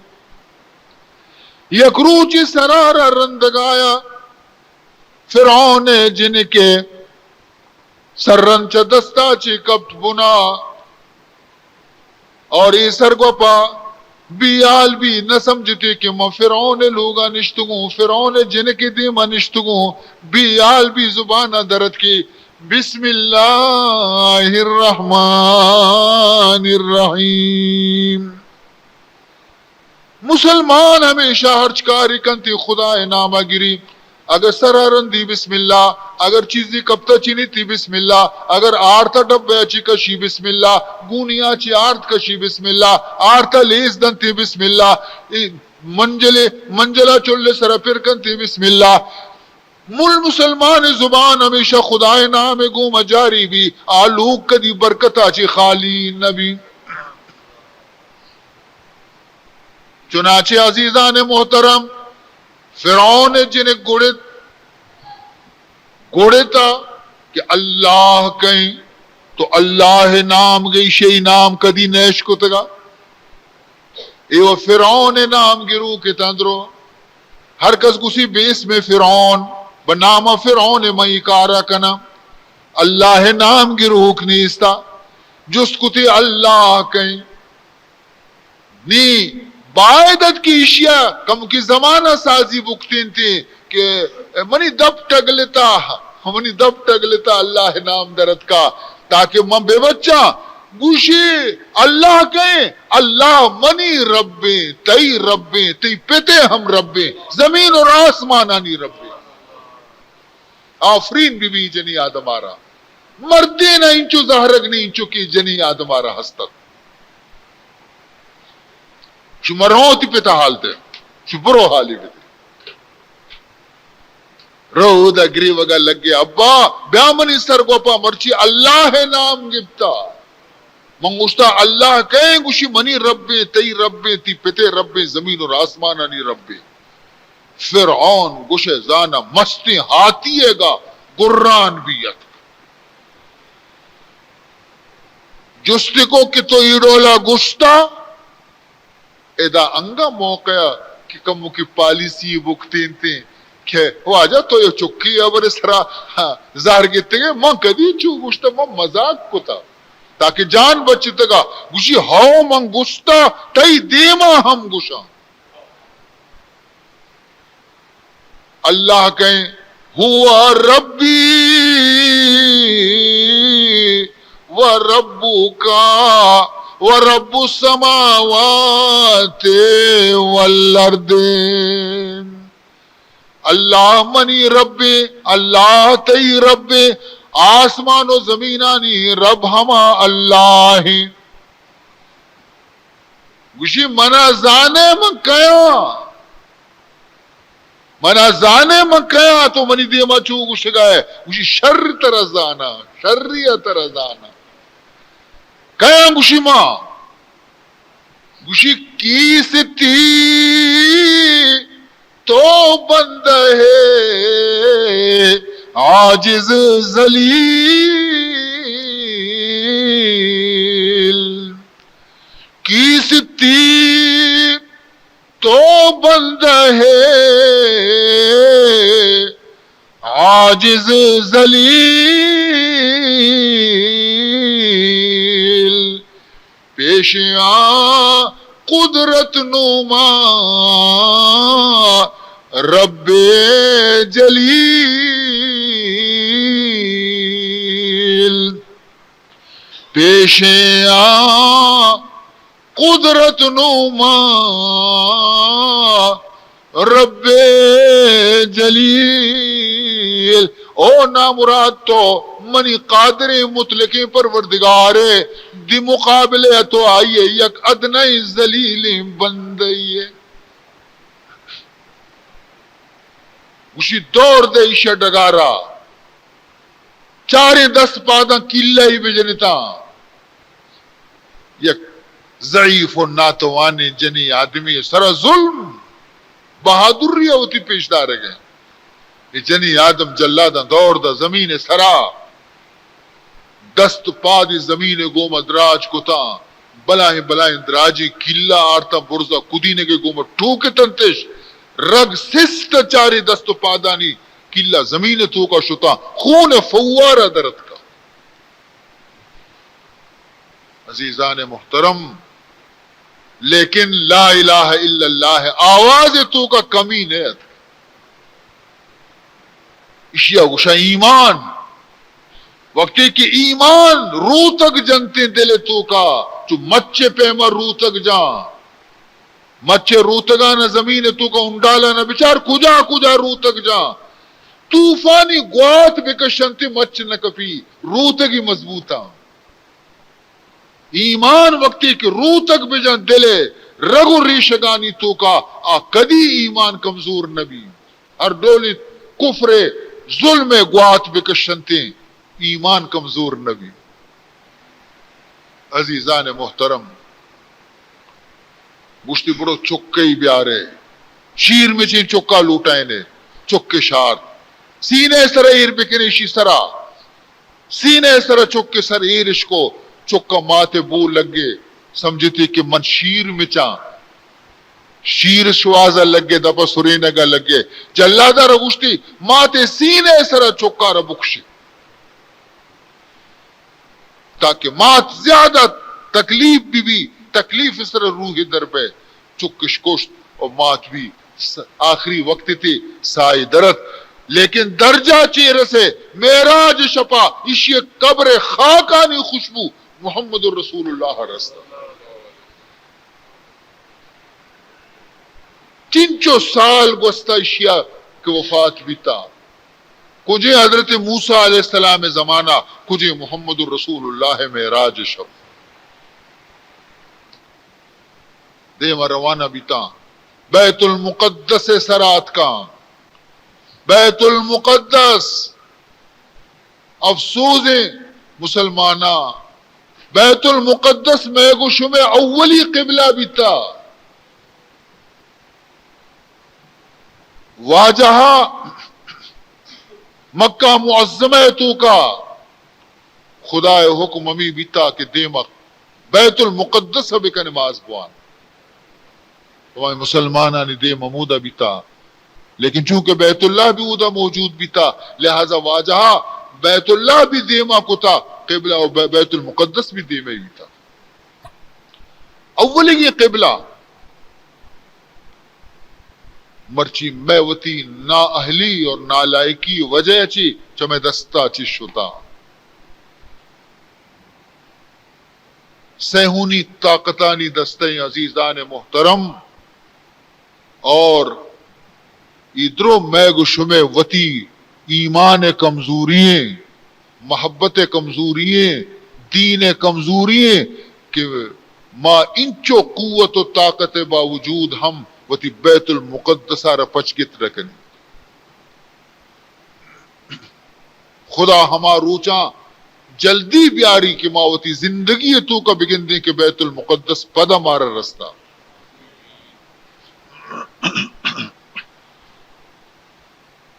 یک روچی سرارا رندگایا فرعون جن کے سرن چا دستا چی کبت بنا اور یہ سرگوپا بیال بھی نہ سمجھتے کہ میں فرعون لوگا نشتگوں فرعون جن کے دیما نشتگوں بیال بھی زبانہ درد کی بسم اللہ الرحمن الرحیم مسلمان ہمیشہ ہرچکاری کنتی خدا نامہ گری اگر سرارن دی بسم اللہ اگر چیزی کبتا چینی تی بسم اللہ اگر آرتا ڈبیا چی کشی بسم اللہ گونیا چی آرت کشی بسم اللہ آرتا لیز دن تی بسم اللہ منجلہ چلے سر پرکن تی بسم اللہ مل مسلمان زبان ہمیشہ خدای نام گوم جاری بھی آلوک کدی برکتا چی خالی نبی چنانچہ عزیزان محترم فرعون جن گوڑے تا کہ اللہ کہیں تو اللہ نام گئی شئی نام کدی نیش کو تگا ایو فرعون نام گرو کے تندرو ہر کس کسی بیس میں فرعون بنام فرعون مئی کارا کنا اللہ نام گروک نیستا جس کتی اللہ کہیں نی باعدت کی اشیاء کم کی زمانہ سازی بکتین تھی کہ منی دب ٹگلتا اللہ نام درد کا تاکہ من بے بچہ گوشی اللہ کہیں اللہ منی ربے تئی ربے تی پتے ہم ربے زمین اور آسمانانی ربے آفرین بی بی جنی آدم آرا مردے نہ انچو زہرگ نہیں انچو کی جنی آدم آرا ہستت چو مرہوں تی پتا حال دے چو برو حالی دے رو دا گری وگا لگ گیا ابا بیامنی سر گوپا مرچی اللہ نام گفتا منگوشتا اللہ کہیں گوشی منی ربے تی ربے تی پتے ربے زمین اور آسمانانی ربے فرعون گوشے زانا مستی ہاتھیے گا گران بیت جستی کو کہ تو ایڈولا گشتا ادا انگا موقع کہ کمو کی پالیسی بکتین تین کہ وہ آجا تو یہ چکی ابر سرا زہر گیتے گئے من کدی چو گشتا من مزاق کو تھا تاکہ جان بچتے گا گوشی ہاؤ من گشتا تئی دیما ہم گشا اللہ کہیں ہوا ربی وَرَبُّكَ وَرَبُّ السَّمَاوَاتِ وَالْأَرْضِ اللہ منی رب اللہ تی رب آسمان و زمینانی رب ہما اللہ ہیں گوشی منا زانے من کیا تو منی دیما چو گوشی گئے گوشی شر تر زانا شریع تر زانا کیا گوشی ماں گوشی کی ستی تو بند ہے عاجز ذلیل کی ستی تو بند ہے عاجز ذلیل پیش آ قدرت نما رب جلیل پیش آ قدرت نما رب جلیل او نامراد تو منی قادر مطلق پروردگار دی مقابلے تو آئیے یک ادنی ذلیل بندئیے اسی دور دے ایشہ ڈگارا چارے 10 پاداں کلہ ہی بجنتا یک ضعیف و ناتوانے جنی آدمی سرا ظلم بہادری ہوتی پیش دار گئے یہ جنی آدم جلادہ دور دا زمین سرا دست پادی زمین گومد راج کتا بلائیں دراجی کلا آرتا برزا کدینے کے گومد ٹوکے تنتش رگ سست چاری دست پادانی کلا زمین توکا شتا خون فوارہ درد کا عزیزان محترم لیکن لا الہ الا اللہ آواز تو کا کمی نیت اشیاء گوشا ایمان وقتی کہ ایمان روح تک جنتے دلے تو کا چو مچے پیما روح تک جان مچے روح تک آنا زمین تو کا انڈالا نا بچار کجا روح تک جان توفانی گوات بکشنتی مچ نکفی روح تک ہی مضبوطا ایمان وقتی کہ روح تک بجن دلے رگو ریشگانی تو کا کدی ایمان کمزور نبی ہر ڈولی کفر ظلم گوات بکشنتے ایمان کمزور نبی عزیزان محترم گشتی بڑو چکے بیارے شیر میں چین چکا لوٹائیں نے چکے شار سینے سر ایر بکنیشی سرا سینے سر چکے سر ایرش کو چکا ماتے بو لگے سمجھتی کہ من شیر میں چاں شیر شوازہ لگے دبا سرینگا لگے جلادہ رگوشتی ماتے سینے سر چکا ربکشی تاکہ مات زیادہ تکلیف بھی تکلیف اس طرح روح در پہ چکش کشت اور مات بھی آخری وقت تھی سائے درت لیکن درجہ چیر سے معراج شپا اسی قبر خاکانی خوشبو محمد الرسول اللہ رستا چنچو سال گوستا اشیا کہ وفات بیتا کجھے حضرت موسیٰ علیہ السلام زمانہ کجھے محمد الرسول اللہ معراج شب دے روانہ بیتا بیت المقدس سرات کا بیت المقدس افسوس مسلمانہ بیت المقدس میں گشم اولی قبلہ بیتا واجہ مکہ معظمہ تو کا خدا حکم امی بیتا کہ دیمک بیت المقدس بکا نماز بوان تمہیں مسلمانہ نے دے ممودہ بیتا لیکن چونکہ بیت اللہ بھی ادھا موجود بھی تھا لہذا واجہ بیت اللہ بھی دیما کو تھا قبلہ اور بیت المقدس بھی دیما ہی تھا اولی یہ قبلہ مرچی میوتی نا اہلی اور نالائکی وجہ چی چمیں دستا چی شتا سہونی طاقتانی دستیں عزیزان محترم اور ادرو میگ شمے وتی ایمان کمزورییں محبت کمزورییں دین کمزورییں کہ ما انچو قوت و طاقت باوجود ہم وتی بیت المقدسہ را پچکت رکھنی خدا ہما روچاں جلدی بیاری کہ ما وتی زندگی تو کا بگن دیں کہ بیت المقدس پدا مارا رستہ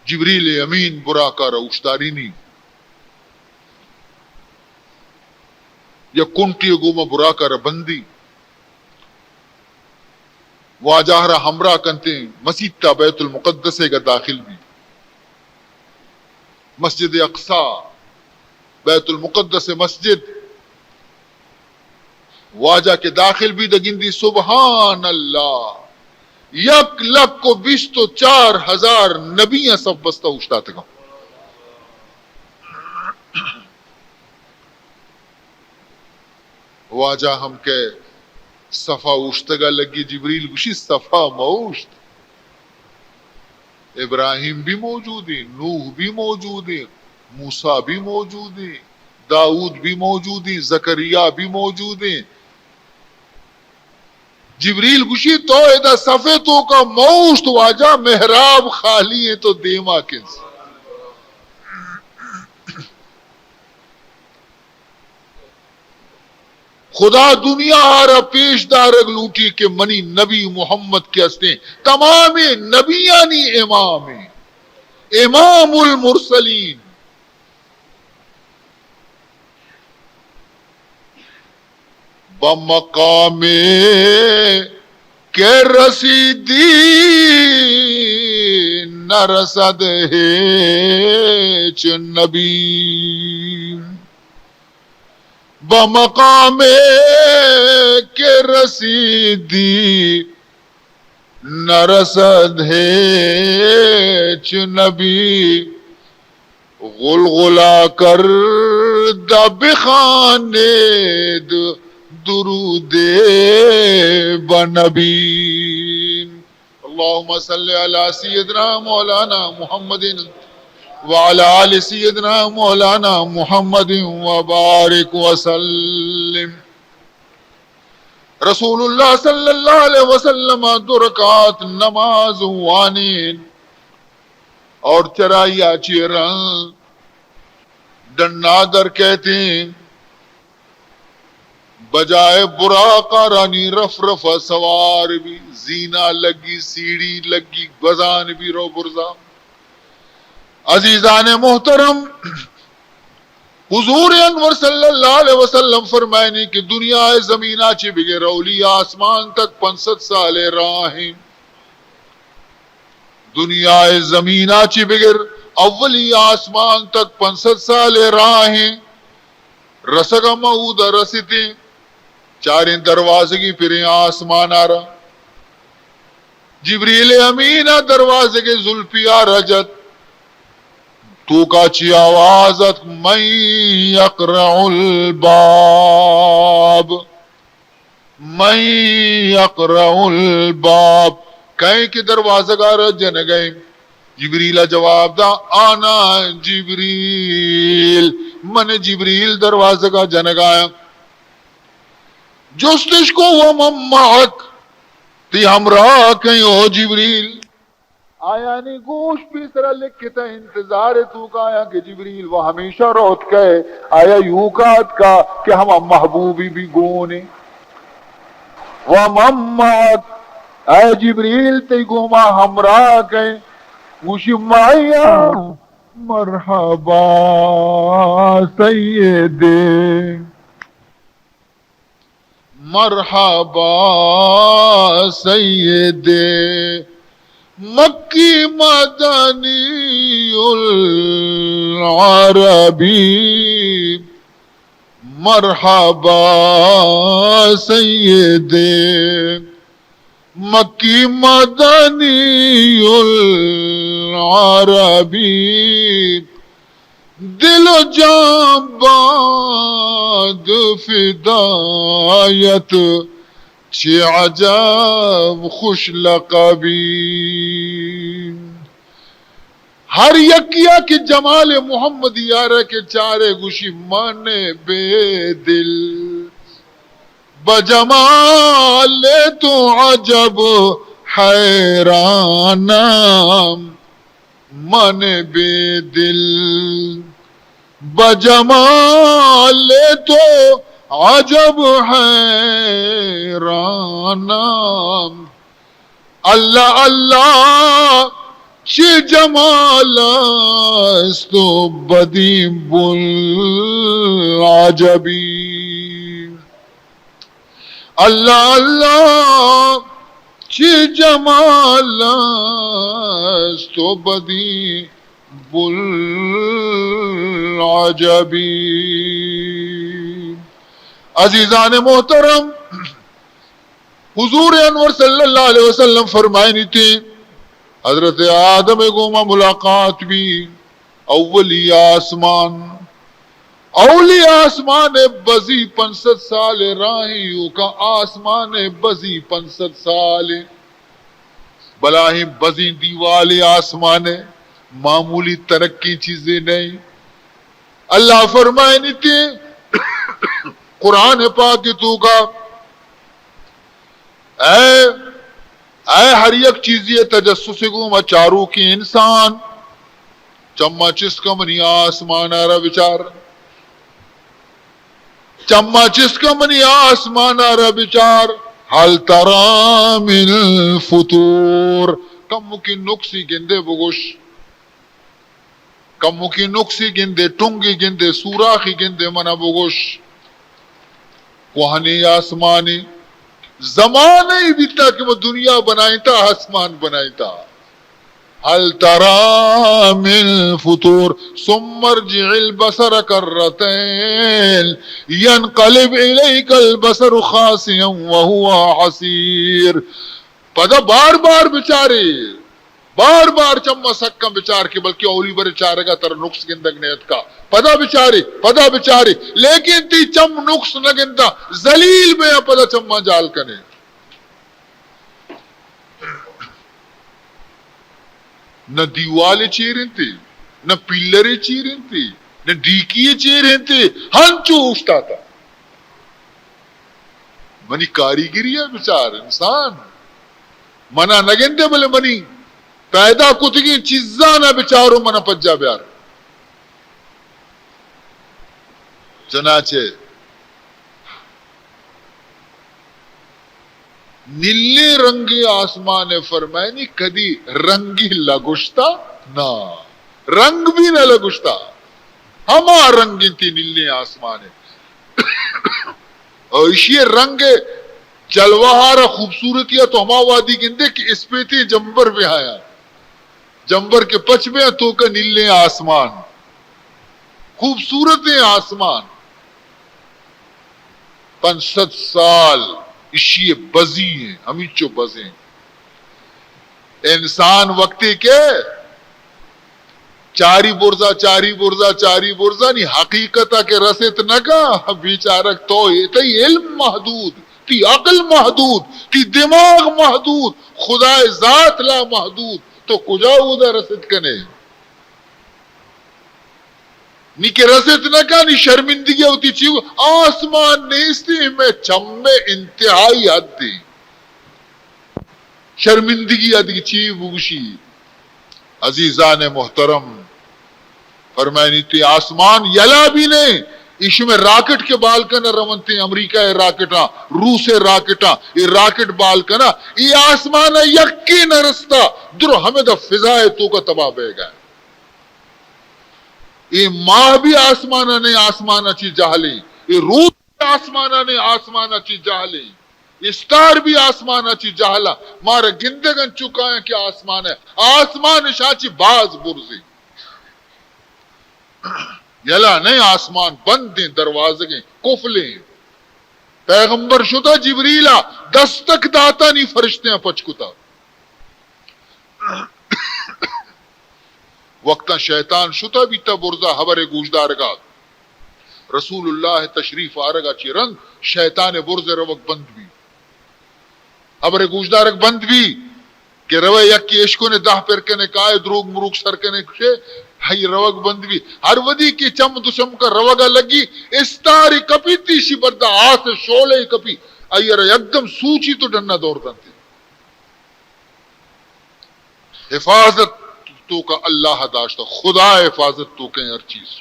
جبریل امین برا کا روشتاری نہیں یا کنٹی گوما برا کا ربندی واجہ را ہمراہ کنتے مسجد تا بیت المقدس کا داخل بھی مسجد اقصی بیت المقدس مسجد واجہ کے داخل بھی دگندی سبحان اللہ یک لک کو 24,000 نبیاں سب بستہ اچھتا تھا واجہ ہم کے صفا اوشتگا لگی جبریل گوشی صفا موشت ابراہیم بھی موجود ہیں نوح بھی موجود ہیں موسیٰ بھی موجود ہیں داؤد بھی موجود ہیں زکریا بھی موجود ہیں جبریل گوشی تو ایدہ صفے تو کا موشت واجہ محراب خالی ہے تو دیما کنس خدا دنیا آرہ پیش دارگ لوٹی کہ منی نبی محمد کے ہستے تمام نبیانی امام امام المرسلین بمقام کے رسیدی نہ رسد ہے چ نبی بمقام کے رسیدی نہ رسد ہے چ نبی غلغلہ کر دبخانے درود بنبی اللہم صلی علی سیدنا مولانا محمد وعلی آل سیدنا مولانا محمد وبارک وسلم رسول اللہ صلی اللہ علیہ وسلم 2 رکعت نماز وانین اور چرایا چیرن ڈنادر کہتے ہیں بجائے براقہ رانی رف رف سوار بھی زینہ لگی سیڑھی لگی گزان بھی رو برزا عزیزان محترم حضور انور صلی اللہ علیہ وسلم فرمائنے کہ دنیا زمینہ چی بغیر اولی آسمان تک 500 سال راہیں دنیا زمینہ چی بغیر اولی آسمان تک 500 سال راہیں رسگا معودہ رسیتے 4 دروازگی پھر آسمان آ رہا جبریل امینہ دروازے کے زلفیا رجت تو کا چی آوازت من یقرع الباب من یقرع الباب کہیں کہ دروازہ گار جن گئے جبریل جواب دا آنا جبریل من جبریل دروازہ کا جن گایا جستش کو ومن معک تی ہمراہ کہیں او جبریل آیا نہیں گوش بھی سرا لکھتا انتظار تو کا آیا کہ جبریل وہ ہمیشہ روت کہے آیا یوں کہت کا کہ ہم محبوبی بھی گونے ومن معک اے جبریل تی گوما ہمراہ کہیں گوشی معیا مرحبا سیدے مرحبا سیدے مکی مدنی العربی مرحبا سیدے مکی مدنی العربی دل و جان باد فدایت چی عجب خوش لقبی ہر یکیا کی جمال محمد یارہ کے چارے گوشی مانے بے دل بجمال تو عجب حیرانم من بے دل بجمال تو عجب حیرانم اللہ اللہ چی جمال است و بدی بالعجبی اللہ اللہ چی جمال است و بدی بالعجبی عزیزان محترم حضور انور صلی اللہ علیہ وسلم فرمائنی تھی حضرت آدم گوما ملاقات بھی اولی آسمان بزی 500 سال راہیوں کا آسمان بزی 500 سال بلاہی بزی دیوالے آسمان معمولی ترقی چیزیں نہیں اللہ فرمائے نہیں تھے قرآن پاک تو کا اے ہر یک چیزی تجسس گوما چارو کی انسان چما چسکا منی آسمان آرہ بچار چما چسکا منی آسمان آرہ بچار حل ترى من الفطور کم مکی نقصی گندے بگوش کم مکی نقصی گندے ٹنگی گندے سوراخی گندے منا بگوش کوہنی آسمانی زمانے ہی بیتا کہ وہ دنیا بنائی تا آسمان بنائی تا حل ترى من فطور ثم ارجع البصر كرتين ينقلب إليك البصر خاسئا وهو حسير پدا بار بار چما سکم بچار کے بلکہ اولی بر چارے گا تر نقص گندگ نیت کا پدا بچاری لیکن تی چم نقص نہ گندا ذلیل میں پدا چما جال کنے نہ دیوالے چیریں تھے نہ پلرے چیریں تھے نہ ڈیکیے چیریں تھے ہنچو اٹھتا تھا منی کاریگری ہے بچار انسان منا نگندے بلے منی پیدا کتگی چیزاں نہ بچارو منا پجا بیار چنانچہ نیلے رنگی آسمان فرمائنی کدی رنگی لگشتا نا رنگ بھی نہ لگشتا ہما رنگی تھی نیلے آسمان اور اسی رنگ جلوہارا خوبصورتی ہے تو ہما وادی گندے کہ اس پہ تھی جمبر پہ آیا جمبر کے پچ میں تو کا نیلے آسمان خوبصورت آسمان 500 سال اسی بزی ہیں ہمیں چو بزیں انسان وقتی کے چاری برزا نہیں حقیقتا کے رسیت نگا بیچارک تو تی علم محدود تی عقل محدود تی دماغ محدود خدا ذات لا محدود تو کجا اودا رسیت کنے نی کہ رسیت نگا نی شرمندگی ہوتی چیو آسمان نیستی میں چمے انتہائی حد دی شرمندگی ادی چیو بوشی عزیزان محترم فرمائنی تی آسمان یلا بھی نہیں اس میں راکٹ کے بال کنا روانتے امریکہ راکٹاں روس راکٹاں یہ راکٹ بال کنا یہ آسمان یقین رستا در ہمیں دا فضائے تو کا تباہ بے گا یہ ماہ بھی آسمانہ نے آسمانہ چی جہلی یہ روس بھی آسمانہ نے آسمانہ چی جہلی یہ ستار بھی آسمانہ چی جہلا مارا گندگن چکا ہے کہ آسمان ہے آسمان شاچی باز برزی یلا نہیں آسمان بند دیں دروازے کفلیں پیغمبر شدہ جبریلا دستک داتا نہیں فرشتے ہیں پچکتا وقتا شیطان شدہ بھی تا برزا حبر گوشدار گا رسول اللہ تشریف آرگا چی رنگ شیطان برز روک بند بھی حبر گوشدارک بند بھی کہ روے یکی عشقوں نے دہ پر کنے کائے دروگ مروگ سر کنے کشے ہائی روگ بند بھی ہر ودی کی چم دشم کا روگا لگی استاری کپی تیشی بردا آس شولے کپی ایر یکدم سوچی تو ڈننا دور دنتے حفاظت تو کا اللہ داشتا خدا حفاظت تو کہیں ہر چیز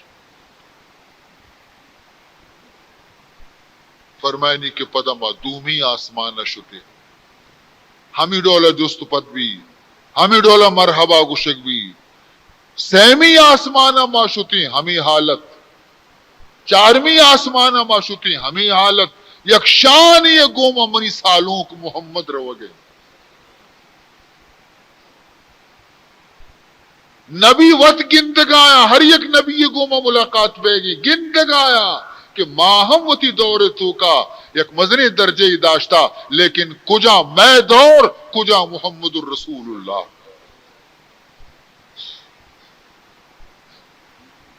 فرمائنی کے پدما دومی آسمان شتے ہمیں ڈولا جست پت بھی ہمیں ڈولا مرحبا گشک بھی سیمی آسمانہ معشوتی ہمیں حالت چارمی آسمانہ معشوتی ہمیں حالت یکشانی گوما منی سالوں کو محمد رو گئے نبی وط گندگایا ہر یک نبی گوما ملاقات بے گی گندگایا کہ ماہم وتی دور تو کا یک مزنی درجے داشتا لیکن کجا میں دور کجا محمد الرسول اللہ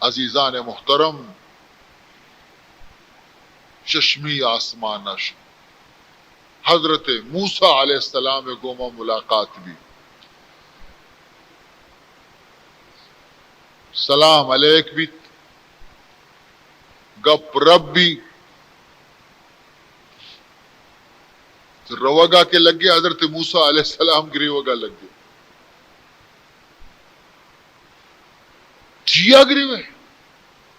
عزیزان محترم چشمی آسمانش حضرت موسیٰ علیہ السلام گوما ملاقات بھی سلام علیک بھی گپ رب بھی روگا کے لگے حضرت موسیٰ علیہ السلام کی روگا لگ گئے چیا گریوے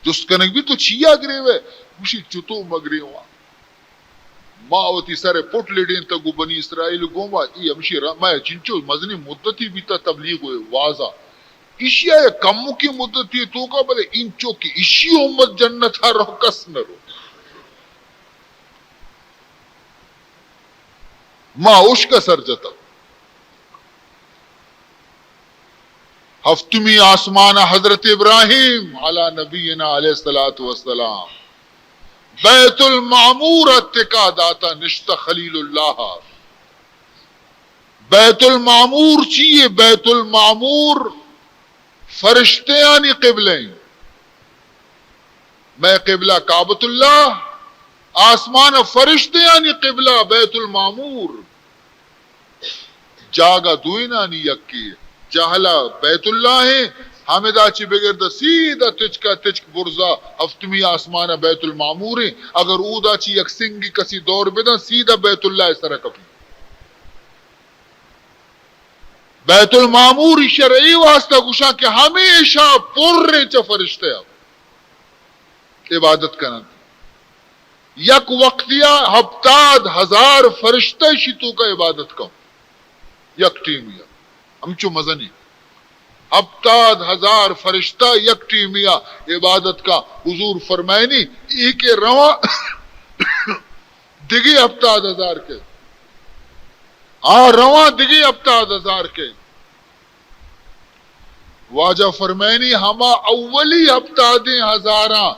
جس کنک بھی تو چیا گریوے مشی چتو مگریوا ماوتی سارے پوٹ لیڈین تگو بنی اسرائیل گوما ای امشی میں چنچو مزنی مدتی بیتا تبلیغ ہوئے واضح اشیا کمو کی مدتی تو کا بلے انچو کی اشی امت جنت رو کس نہ رو ماں اوش کا سر جتا ہفتمی آسمان حضرت ابراہیم علی نبینا علیہ الصلوۃ والسلام بیت المعمور اتکا داتا نشتہ خلیل اللہ بیت المعمور چیئے بیت المعمور فرشتے آنی قبلیں میں قبلہ کعبۃ اللہ آسمان فرشتے آنی قبلہ بیت المعمور جاگا دوئنا نی یکی جہلا بیت اللہ ہے حامدہ چی بگر دا سیدھا تچکا تچک برزا ہفتمی آسمان بیت المعمور ہے اگر اودا چی یک سنگی کسی دور بیدا سیدھا بیت اللہ اس طرح کپی بیت المعمور شرعی واسطہ گوشا کہ ہمیشہ پر رہے چا فرشتے اب عبادت کرنا یک وقتیا ہفتاد ہزار فرشتے شیطو کا عبادت کا یک ٹیمیا ہمچو مزنی ہفتاد ہزار فرشتہ یک ٹیمیا عبادت کا حضور فرمائنی ایک رواں دگی ہفتاد ہزار کے رواں دگی ہفتاد ہزار کے واجہ فرمائنی ہما اولی ہفتادیں ہزاراں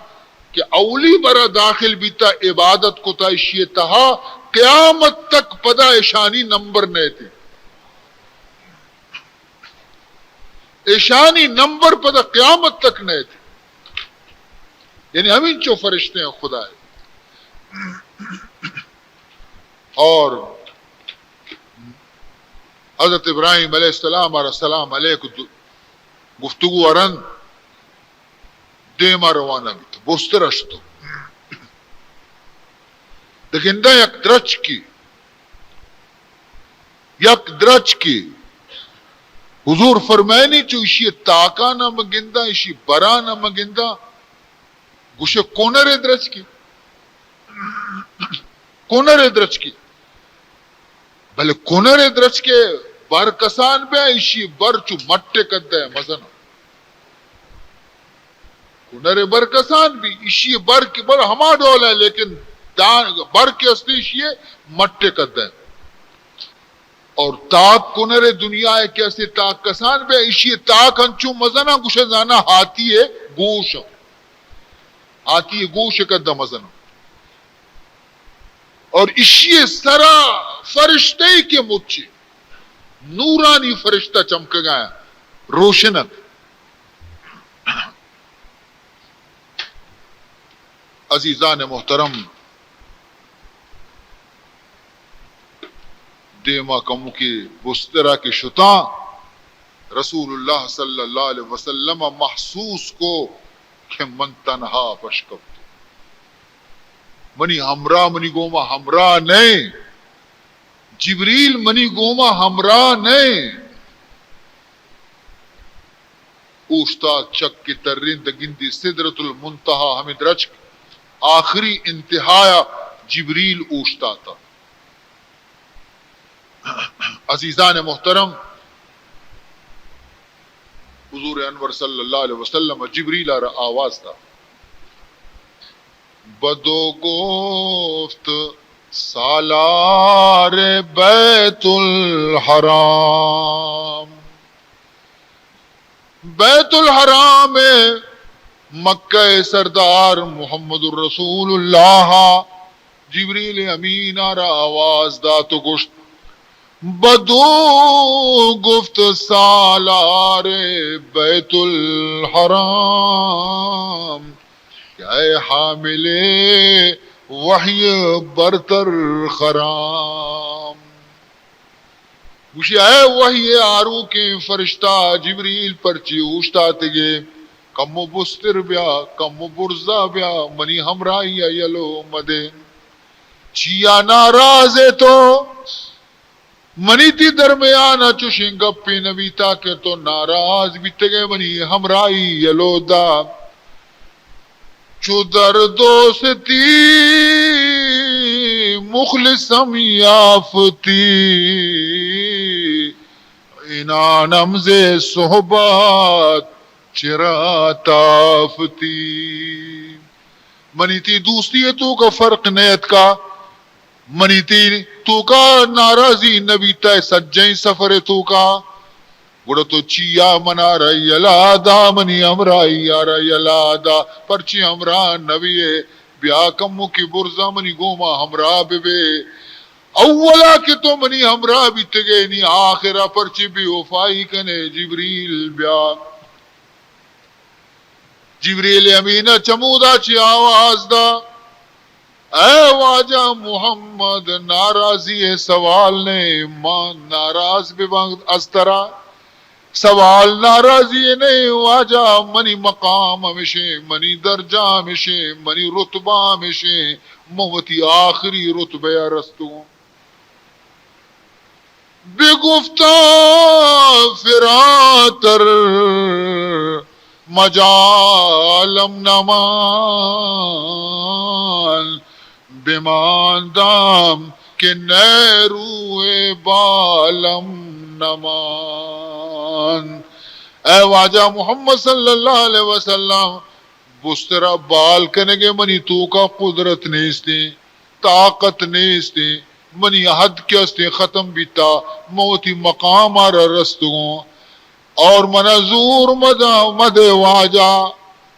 کہ اولی برا داخل بیتا عبادت کو تائشی تہا قیامت تک پدا اشانی نمبر نہیں تھی ایشانی نمبر پتہ قیامت تک نئے تھے، یعنی ہم انچو فرشتے ہیں خدا ہے. اور حضرت ابراہیم علیہ السلام اور السلام علیہ کو گفتگو ارن دیما روانہ بھی تو بسترش تو دکندہ یک درچ کی حضور فرمائنی چو اشی تاکا نہ مگندہ اشی برا نہ مگندہ گوشے کونر درچ کی کونر درچ کی بلے کونر درچ کے بر کسان بے اشی بر چو مٹے کدہ ہے مزن کونر بر کسان بھی اشی بر کی بر ہما ڈول ہے لیکن بر کے اصلی اشی مٹے کدہ ہے. اور تاک کنر دنیا ہے کیسے تاک کسان بے اشی تاک ہنچو مزنہ گوشہ زانا ہاتی ہے گوش ہاتی ہے گوش کدہ مزنہ اور اشی سرا فرشتے کے مچے نورانی فرشتہ چمک گیا روشنت. عزیزان محترم دیما کمو کی بسترہ کے شتاں رسول اللہ صلی اللہ علیہ وسلم محسوس کو کہ من تنہا پشکب منی ہمراہ منی گوما ہمراہ نہیں جبریل منی گوما ہمراہ نہیں اوشتا چک کی ترین دگندی صدرت المنتہا ہمیں درچ آخری انتہایا جبریل اوشتا تھا. عزیزان محترم حضور انور صلی اللہ علیہ وسلم جبریل آرہ آواز تھا بدو گفت سالار بیت الحرام مکہ سردار محمد الرسول اللہ جبریل امین آرہ آواز دا تو گشت بدو گفت سالار بیت الحرام اے حامل وحی برتر خرام گوشی اے وحی آرو کے فرشتہ جبریل پرچی اوشتا تگے کمو بستر بیا کمو برزا بیا منی ہمرائی یلو مدے چیا ناراض ہے تو منی تی درمیانا چوشیں گپی نبیتا کے تو ناراض بیتے گئے منی ہمرائی یلو دا چو در دوستی مخلصم یافتی انانم زے صحبات چرا تافتی منی تی دوستی ہے تو کا فرق نیت کا منی تی تو کا ناراضی نبی تے سجیں سفر تو کا گڑا تو چیا منا رہی الادا منی امرائی آ رہی الادا پرچی امران نبی بیا کمو کی برزا منی گوما ہمراہ بے اولا کہ تو منی ہمراہ بھی تگے نی آخرہ پرچی بھی وفائی کنے جبریل بیا جبریل امینہ چمودا چی آواز دا اے واجہ محمد ناراضی ہے سوال نے مان ناراض بے وقت استرا سوال ناراضی ہے نہیں واجہ منی مقام ہمیشہ منی درجہ ہمیشہ منی رتبہ ہمیشہ موتی آخری رتبہ رستوں بے گفتہ فراتر مجالم نمان بیمان دام کہ نیروے بالم نمان اے واجہ محمد صلی اللہ علیہ وسلم بسترہ بال کنگے منی تو کا قدرت نیستی طاقت نیستی منی حد کیستے ختم بیتا موتی مقام آرہ رستگوں اور منا زور مدے واجہ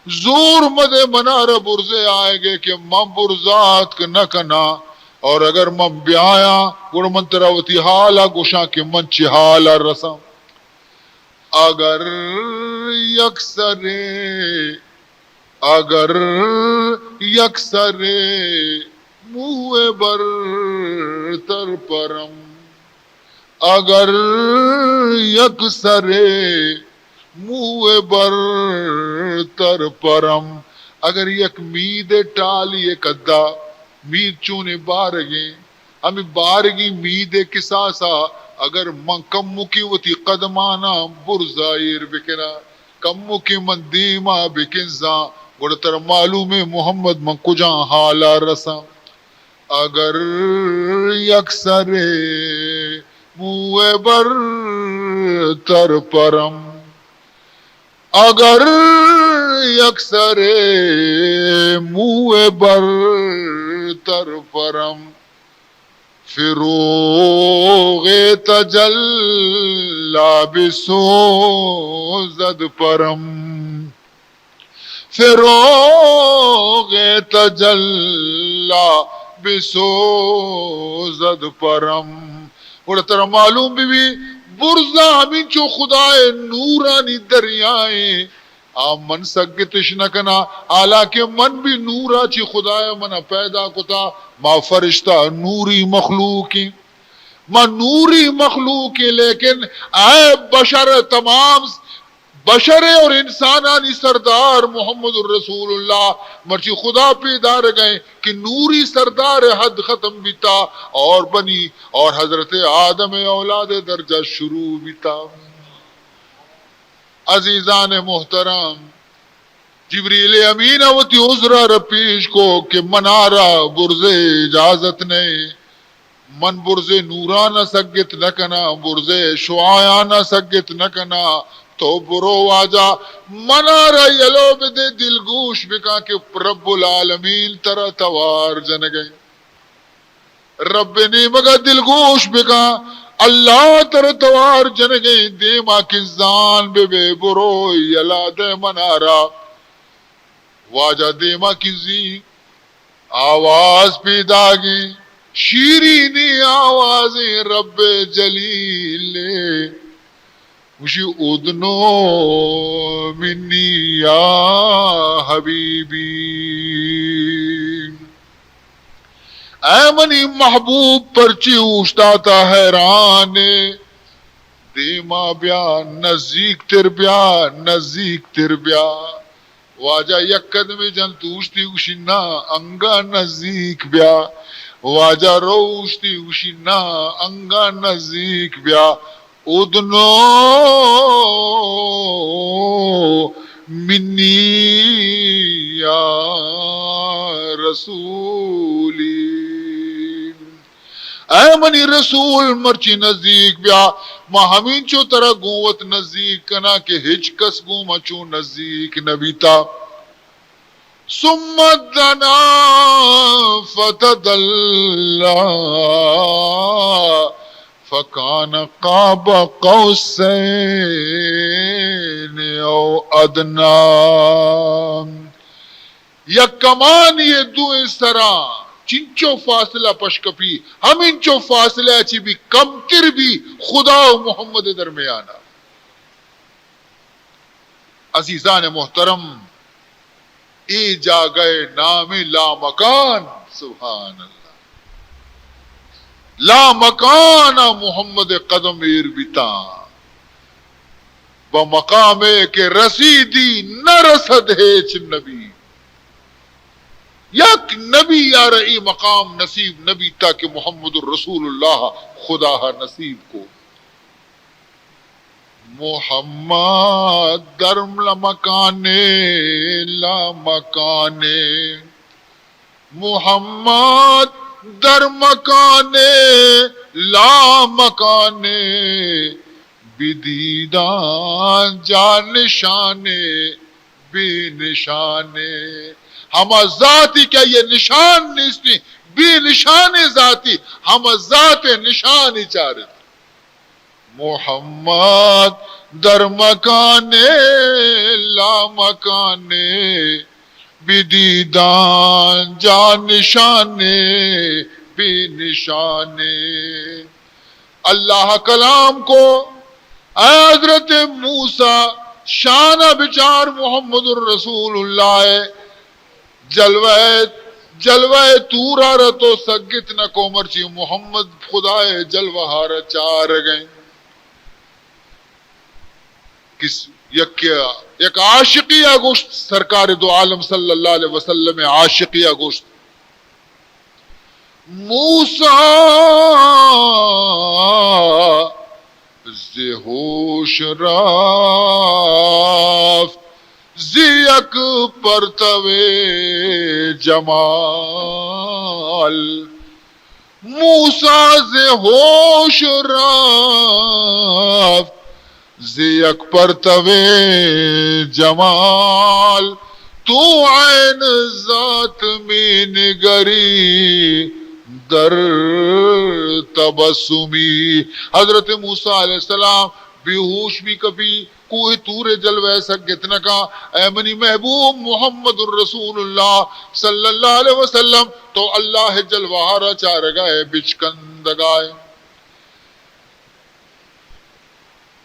زور مدے منارہ برزے آئے گے کہ من برزات نہ کنا اور اگر من بیایا گوڑ من تراوتی حالا گوشاں کہ من چی حالا رسم اگر یکسر منہ بر تر پرم، اگر یکسر منہ بر تر پرم، اگر یک مید ٹالی کدا مید چونے بارگیں ہمیں بارگی مید کساسا اگر من کم کی وتی قدمانا برزائر بکنا کم کی من دیما بکنزا گڑتر معلوم محمد من کجاں حالا رسا، اگر یکسر منہ بر تر پرم، اگر یکسر منہ بر تر پرم، فروغ تجلا بسوزد پرم، فروغ تجلا بسوزد پرم، اور ترا معلوم بھی برزا ہمیں چو خدائے نورانی دریائیں آ من سگتش نکنا حالانکہ من بھی نورا چی خدایا منا پیدا کتا ما فرشتہ نوری مخلوقی ما نوری مخلوقی، لیکن اے بشر تمام بشر اور انسانانی سردار محمد الرسول اللہ مرچی خدا پیدا رہ گئے کہ نوری سردار حد ختم بیتا اور بنی اور حضرت آدم اولاد درجہ شروع بیتا۔ عزیزان محترم، جبریل امین اوتی عذرہ رپیش کو کہ منارا برزے اجازت نہیں، من برزے نورانہ سگت نکنا برزے شعایانہ سگت نکنا تو برو واجا منارا یلو بدے دل گوش بکا کہ رب العالمین ترا توار جن گئے، رب نے مگا دل گوش بکا اللہ تر توار جن گئے دیما کزان بے بے برو یلا دے منارا واجہ دیما کزی آواز پیدا گی شیرینی آوازیں رب جلیل مجھے ادنو منی یا حبیبی، اے منی محبوب پرچی اوشتاتا حیران دیما بیا نزدیک تر بیا نزدیک تر بیا واجہ یک قدم جن توشتی اوشینا انگا نزدیک بیا واجہ روشتی اوشینا انگا نزدیک بیا ادنو منی یا رسولی، اے منی رسول مرچی نزدیک بیا ما ہمین چو ترا گوت نزدیک کنا کہ ہچ کس گو مچو نزدیک نبیتا، ثم دنا فتدلا فکان قاب قوسین او ادنا، یا کمان یہ دو اس طرح چنچو فاصلہ پشکپی ہم انچو فاصلہ اچھی بھی کم تر بھی خدا و محمد درمیانا۔ عزیزان محترم، ای جا گئے نام لا مکان، سبحان اللہ، لا مکان محمد قدم ایر بیتا بمقام کے رسیدی نہ رسد ہیچ نبی، یک نبی یا رئی مقام نصیب نبی تاکہ محمد الرسول اللہ خدا نصیب کو، محمد درم لمکانے لا مکانے، محمد در مکانے لا مکانے بدیدان جان نشانے بے نشانے، ہم ذاتی کیا یہ نشان نہیں بے نشان ذاتی ہم ذات نشان چارت، محمد در مکانے لا مکانے بدیدان جان نشانے بے نشانے، اللہ کلام کو اے حضرت موسیٰ شانہ بچار محمد الرسول اللہ جلوہ تورا رتو سگت نہ کومرچی محمد خدائے جلوہ ہار چار گئیں کس یک عاشقی گوشت سرکار دو عالم صلی اللہ علیہ وسلم عاشقی گوشت موسیٰ زی ہوش رافت زیک پرتوے جمال موسیٰ زی ہوش رافت زیک پرتوے جمال تو عین ذات میں نگری در تبسمی. حضرت موسیٰ علیہ السلام بے ہوش بھی کبھی کوہ تور جلوہ سگت نہ کا اے منی محبوب محمد الرسول اللہ صلی اللہ علیہ وسلم تو اللہ جلوہارا چار گئے بچکندگائے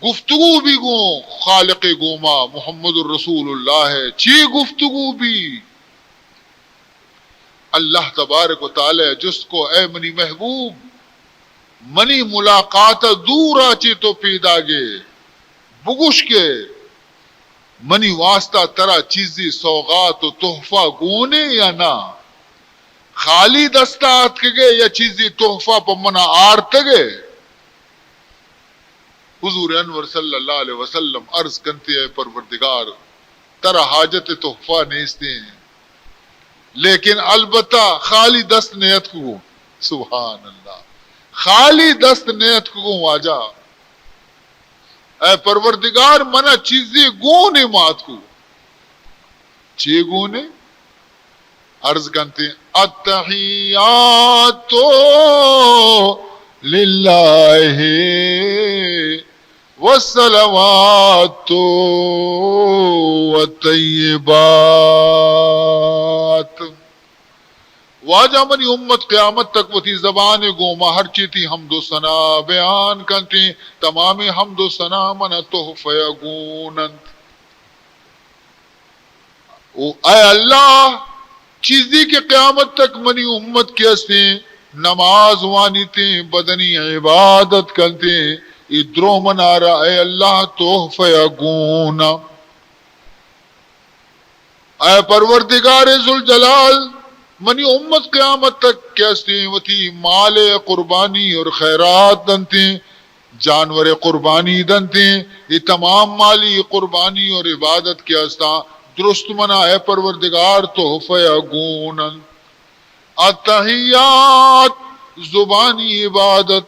گفتگو بھی گو خالق گوما محمد الرسول اللہ ہے چی گفتگو بھی اللہ تبارک و تعالی جس کو اے منی محبوب منی ملاقات دورا چی تو پیدا گے بگوش کے منی واسطہ ترا چیزی سوغات و تحفہ گونے یا نہ خالی دستات کے گے یا چیزی تحفہ پا منا آرت گے. حضور انور صلی اللہ علیہ وسلم عرض کرتے ہیں پروردگار ترا حاجت تحفہ نیستے ہیں لیکن البتہ خالی دست نیت کو سبحان اللہ خالی دست نیت کو واجا اے پروردگار منا چیزیں گونے مات کو چی گونے عرض کرتے ہیں التحیات للہ والصلوات والطیبات. واجہ منی امت قیامت تک وہ تھی زبان گوما ہر چیتی حمد و ثنا بیان کرتے تمام حمد و ثنا منا تحفہ گونند. اے اللہ چیزی کے قیامت تک منی امت کے ہستے نماز وانیتے بدنی عبادت کرتے ادرو منارا اے اللہ تحفہ گونا. اے پروردگار ذوالجلال منی امت قیامت تک کیسے وتی مال قربانی اور خیرات دنتے جانور قربانی دنتے یہ تمام مالی قربانی اور عبادت کے استا درست منا اے پروردگار تحفہ گونن. التحیات زبانی عبادت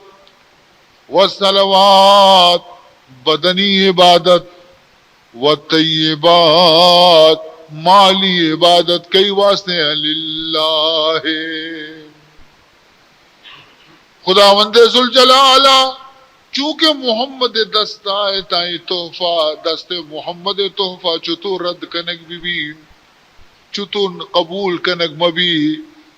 والصلوات بدنی عبادت والطیبات مالی عبادت کئی واسطے ہیں للہ خداوند ذوالجلال چونکہ محمد دستہ تائیں تحفہ دست محمد تحفہ چتو رد کنک بھی چتو قبول کنک مبی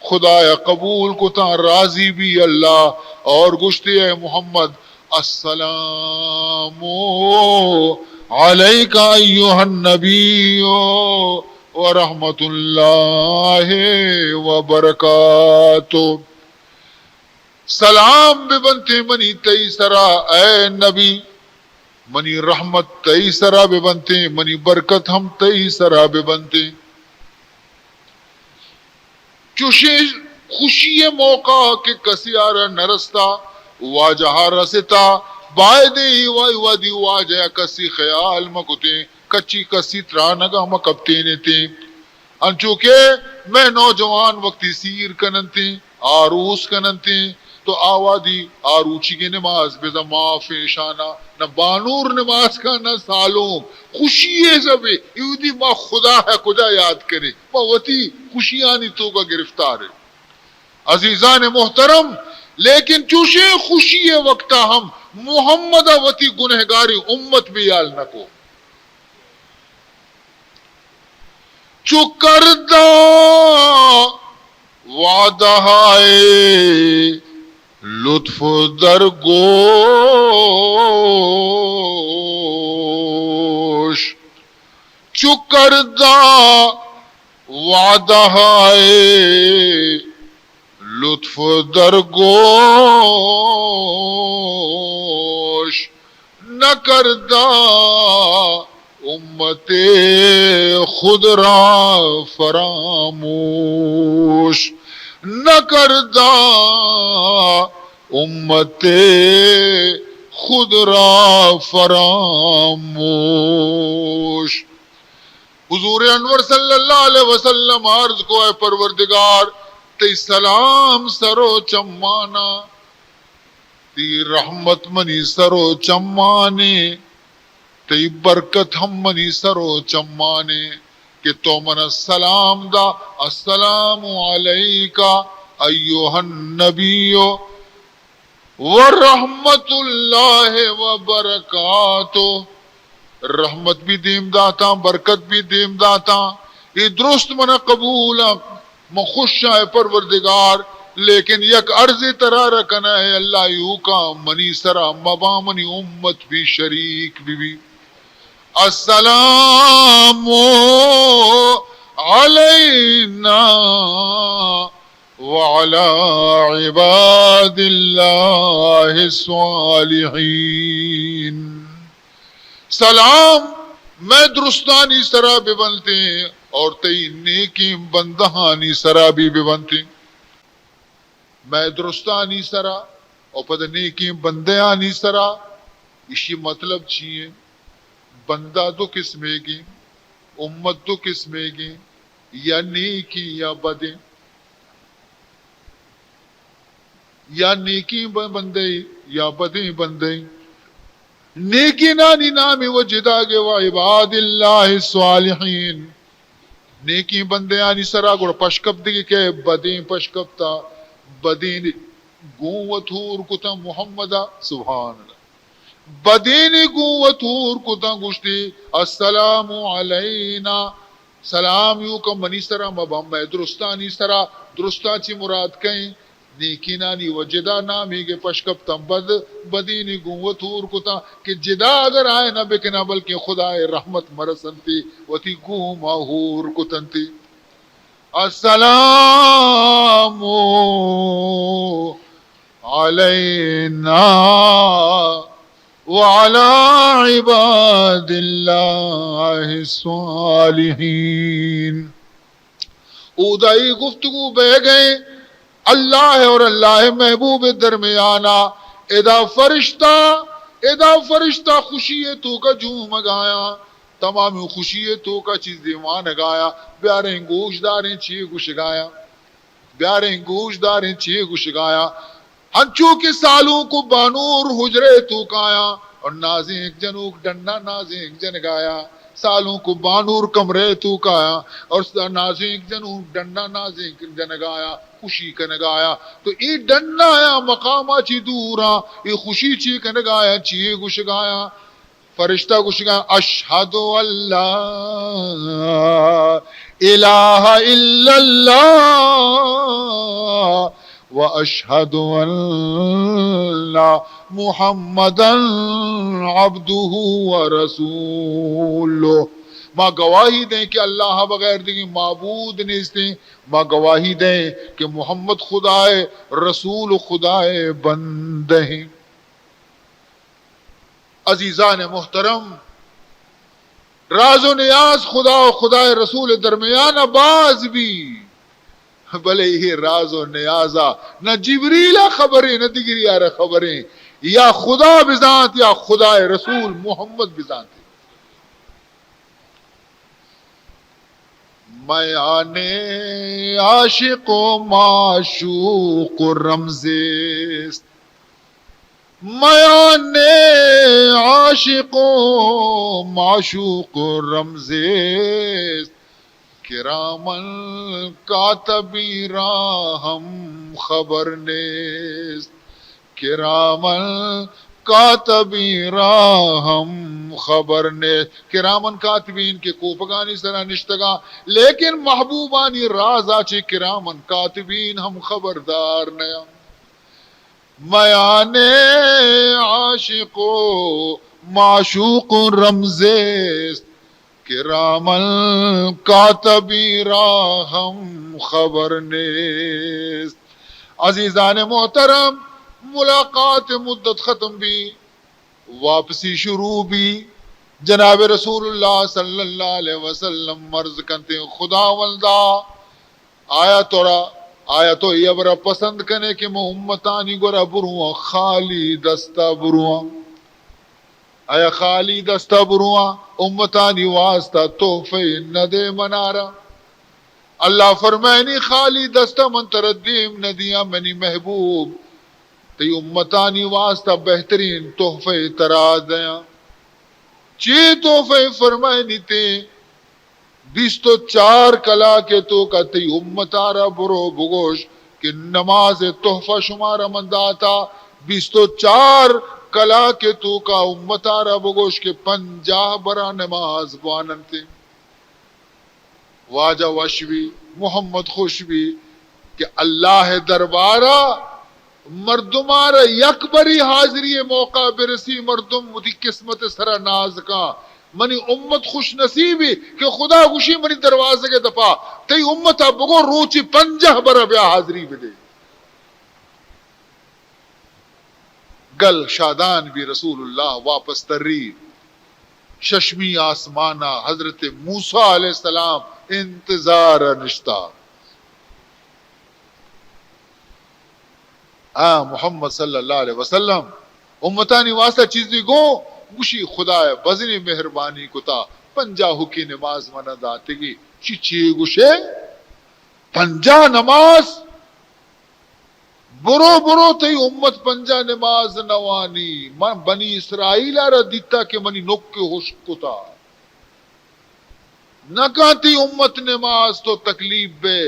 خدایا قبول کو تا راضی بھی اللہ اور گشتے ہے محمد السلام علیکہ ایوہ النبی ورحمت اللہ وبرکاتہ. سلام بے بنتے منی تئی سرا اے نبی منی رحمت تئی سرا بے بنتے منی برکت ہم تئی سرا بے بنتے. چوشے خوشی موقع کے کسی آرہ نرستا واجہا رستا بائدے ہی وائی وادی واجہ کسی خیال مکتے کچی کسی ترانگا مکبتینے تے انچوکہ میں نوجوان وقتی سیر کننتے آروس کننتے تو آوادی آروچی کی نماز بیزا معافی شانہ نہ بانور نماز کا نہ سالوں خوشی ہے سب یودی ماں خدا ہے کجا یاد کرے ماں وطی خوشیانی تو کا گرفتار ہے. عزیزان محترم لیکن چوشے خوشی وقتا ہم محمد وطی گنہگاری امت بھی یال نہ کو چو کردہ وعدہ ہے لطف در گوش چو کردہ وعدہ ہے لطف در گوش نہ کردہ امت خود را فراموش نہ کردہ امت خود را فراموش. حضور انور صلی اللہ علیہ وسلم عرض کو اے پروردگار تی سلام سرو چمانا تی رحمت منی سرو چمانے تی برکت ہم منی سرو چمانے کہ تو من السلام دا السلام علیکہ ایوہ النبی ورحمت اللہ وبرکاتہ. رحمت بھی دیم داتا برکت بھی دیم داتا یہ درست من قبول من خوش ہے پروردگار لیکن یک عرض ترا رکنا ہے اللہ یوں کا منی سرا مبا منی امت بھی شریک بھی. السلام علینا وعلى عباد اللہ الصالحین. سلام میں درستانی سرا بھی بنتے اور تی نیکی بندہانی سرا بھی بنتے. میں درستانی سرا اور پتہ نیکی بندیانی سرا اسی مطلب چیئے بندہ دو قسمے گی امت دو قسمے گی یا نیکی یا بدے یا نیکی بندے یا بدے بندے. نیکی نانی نامی وجدہ گے و عباد اللہ الصالحین. نیکی بندے آنی سرا گوڑ پشکپ دیگی کہ بدیں پشکپ تا بدیں گوتھور کتا محمدہ سبحان اللہ بدین گوتھور کتا گشتی السلام علینا سلام یوں کا منی سرا مبہم میں درستانی سرا درستا چی مراد کہیں نیکی نانی و جدا نامی کے پشکپ تم بدینی گوتھور کتا کہ جدا اگر آئے نہ بکنا بلکہ خدا رحمت مرسنتی و تی گو ماہور کتنتی. السلام علینا وعلى عباد اللہ الصالحین. اودائی گفتگو بہ گئے اللہ اور اللہ محبوب درمیانا ادا فرشتہ خوشی تو کا جھوم گایا تمام خوشی تو کا چیز دیوان گایا پیاریں گوش داریں چھ گوش گایا پیاریں گوش داریں چھ گوش گایا ہنچو کے سالوں کو بانور حجرے تو کایا اور نازک جنوک ڈنڈا نازک جن گایا سالوں کو بانور کمرے تو کایا اور نازک جنوک ڈنڈا نازک جن گایا خوشی کن گایا. تو ای ڈنڈا یا مقامہ چی دورا ای خوشی چی کن گایا چی گوش گایا فرشتہ گوش گایا اشہد اللہ الہ الا اللہ وَأَشْهَدُ أَنَّ مُحَمَّدًا عَبْدُهُ وَرَسُولُهُ. ماں گواہی دیں کہ اللہ بغیر دیگی معبود نیستیں ماں گواہی دیں کہ محمد خدا ہے رسول خدا ہے بندے ہیں. عزیزان محترم راز و نیاز خدا و خدا رسول درمیان باز بھی بلے یہ راز و نیازہ نہ جبریلہ خبریں نہ دیگری آرہ خبریں یا خدا بذات یا خدا رسول محمد بذات. میانے عاشق و معشوق و رمزست میانے عاشق و معشوق و رمزست کرامن کاتبی را ہم خبر نیست کرامن کاتبی را ہم خبر نیست. کرامن کاتبین کے کوپگانی سرا نشتگا لیکن محبوبانی راز آچے کرامن کاتبین ہم خبردار نیا. میان عاشق و معشوق رمزست کہ رامل کاتبی را ہم خبر نیست. عزیزان محترم، ملاقات مدت ختم بھی، واپسی شروع بھی. جناب رسول اللہ صلی اللہ علیہ وسلم مرض کرتے ہیں خدا ولدہ آیا تو یہ برا پسند کرنے کہ میں امتانی گورا بروان خالی دستا بروان. آیا خالی دستا بروان امتانی واسطہ تحفے نہ دے منارا. اللہ فرمائنی خالی دستا من تردیم ندیا منی محبوب تی امتانی واسطہ بہترین تحفے ترا دیا. چی تحفے فرمائنی تے 24 کلا کے تو کا تی امتارا برو بگوش کہ نماز تحفہ شمارا منداتا 24 کلا کے تو کا امتارا بگوش کے 50 برا نماز باننتے. واجہ وشوی محمد خوشوی کہ اللہ دربارہ مردمارا یک بری حاضری موقع برسی مردم مدی قسمت سرا ناز کا منی امت خوش نصیبی کہ خدا خوشی منی دروازے کے دفعہ تی امتا بگو روچی 50 برا بیا حاضری بدے. گل شادان بھی رسول اللہ واپس تری ششمی آسمانہ حضرت موسیٰ علیہ السلام انتظار نشتا. محمد صلی اللہ علیہ وسلم امتانی واسطہ چیزی گو گوشی خدا بزنی مہربانی کتا 50 کی نماز منہ داتے گی چی گوشے 50 نماز برو تی امت 50 نماز نوانی. من بنی اسرائیل آرہ دیتا کہ منی نک کے ہوش کتا نہ کہتی امت نماز تو تکلیف بے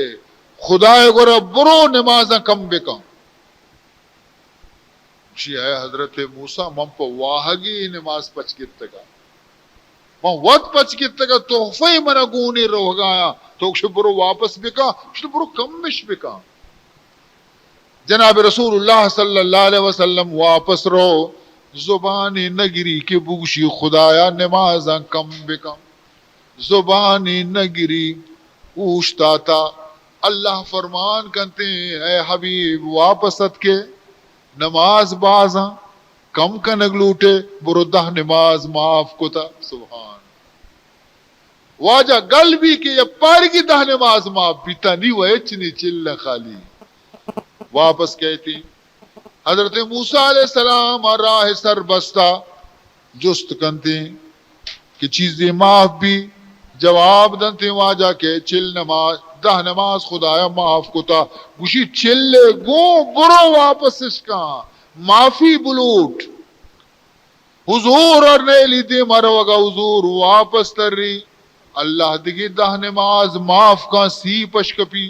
خدا گورا برو نمازاں کم بے کم. شی ہے حضرت موسیٰ من پا واہگی نماز پچ گرتے گا من وقت پچ گرتے گا تحفہ منہ گونی رو گایا تو اکشی برو واپس بکا اکشی برو کمش بکا. جناب رسول اللہ صلی اللہ علیہ وسلم واپس رو زبانی نگری کے بگشی خدایا نمازاں کم بکا. زبانی نگری اوشتا تا اللہ فرمان کرتے ہیں اے حبیب واپس ات کے نماز بازاں کم کا نگلوٹے برو 10 نماز معاف کو تا. سبحان واجہ گل بھی کہ یہ پاری کی 10 نماز معاف بیتا نہیں وہ اچنی چل خالی واپس کہتی. حضرت موسیٰ علیہ السلام راہ سر بستا جست کنتے کہ چیزیں معاف بھی جواب دنتے واجہ کے چل نماز 10 نماز خدایا معاف کتا گوشی چلے گو برو واپس اس کا معافی بلوٹ. حضور اور نیلی دے مروگا حضور واپس تر رہی اللہ دگی 10 نماز معاف کا سی پشکپی.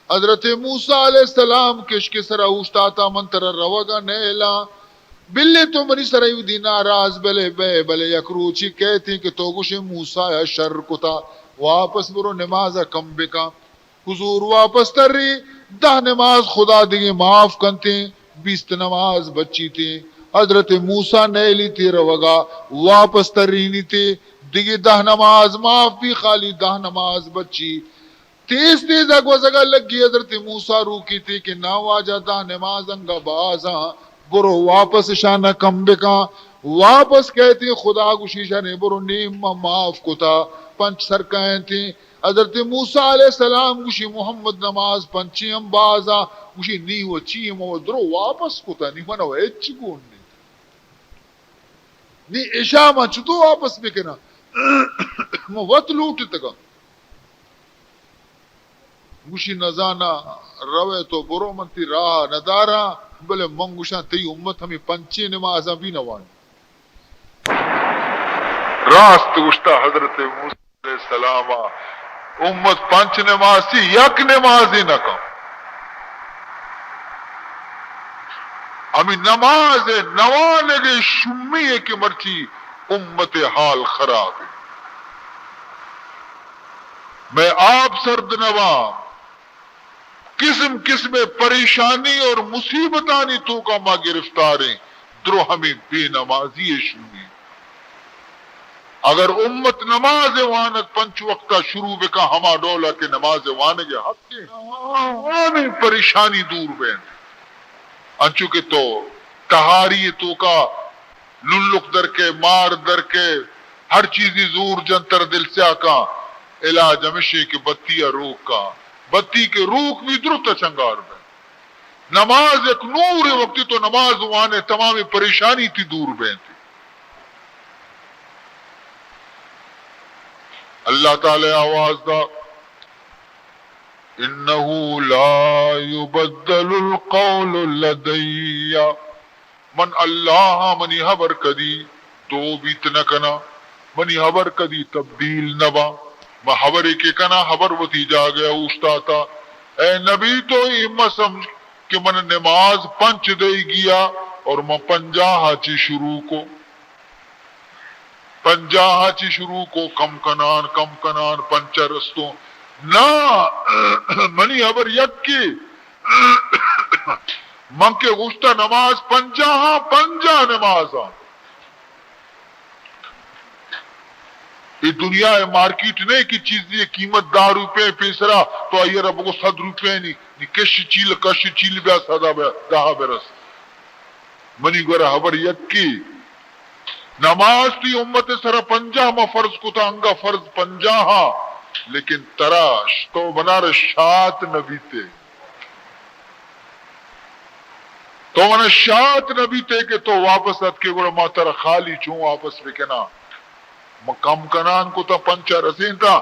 حضرت موسیٰ علیہ السلام کشک سرا اوشتاتا منتر روگا نیلا بلے تو منی سرائی دی ناراض بلے بے بلے یکروچی کہتے کہ تو گوش موسیٰ شر کتا واپس برو نماز کم بکا. حضور واپس تر رہی 10 نماز خدا دیگے معاف کنتے 20 نماز بچی تھی. حضرت موسیٰ نیلی تی روگا واپس تر رہی تھی دیگے 10 نماز معاف بھی خالی 10 نماز بچی. تیز اگوزگا لگی حضرت موسیٰ روکی تھی کہ نہ واجہ 10 نماز انگا بازاں برو واپس شانہ کم بکا. واپس کہتی خدا گوشیشہ نے برو نیم معاف کتا 5 سرکائیں تھی. حضرت موسیٰ علیہ السلام گوشی محمد نماز 5 ہم بازاں گوشی نی و چیم و درو واپس کتا نی منو ایچ گون نی عشاء ما چھتو واپس بکنا مو وقت لوٹتا گا گوشی نزانا روے تو برو منتی راہ ندارا بلے منگوشاں تی امت ہمیں 5 نمازاں بھی نوان. راست گوشتا حضرت موسیٰ علیہ السلام امت 5 نماز سی یک نماز ہی نہ کم. ہمیں نماز نوانے گے شمی ہے کہ مرچی امت حال خراب ہے. میں آپ سرد نوا قسم قسم پریشانی اور مصیبتانی تو کا ما گرفتاریں درو ہمیں بے نمازی شروعی اگر امت نماز وانت پنچ وقتہ شروع بکا ہما ڈولا کے نماز وانگے حق کے ہمیں پریشانی دور بین انچو کہ تو تہاری تو کا للک در کے مار در کے ہر چیزی زور جنتر دل سے آکا علاج ہمیشہ کہ بتی روک کا بتی کے روک بھی درست چنگار میں نماز ایک نور وقتی تو نماز وانے تمام پریشانی تھی دور بین تھی اللہ تعالی آواز دا انہو لا یبدل القول لدی من اللہ منی حبر کدی دو بیت نکنا منی حبر کدی تبدیل نبا میں حبر کے کنا حبر وتی جا گیا اوشتا تھا اے نبی تو ایمہ سمجھ کہ من نماز پنچ دے گیا اور میں پنجاہ چی شروع کو پنجاہ چی شروع کو کم کنان پنچہ رستوں نا منی حبر یک کی من کے گوشتا نماز پنجاہ نماز یہ دنیا ہے مارکیٹ نہیں کی چیز یہ قیمت 10 روپے پیسرا تو آئیے رب کو 100 روپے نہیں کش چیل بیا سدا بیا دہا برس منی گورا حبر یک کی نماز تی امت سرا 50 ما فرض کو تا انگا فرض 50 لیکن تراش تو بنار شات نبی تے تو بنا شات نبی تے کہ تو واپس ات کے گوڑا ما ترا خالی چون واپس بکنا کم کنان کو تا پنچہ رسین تا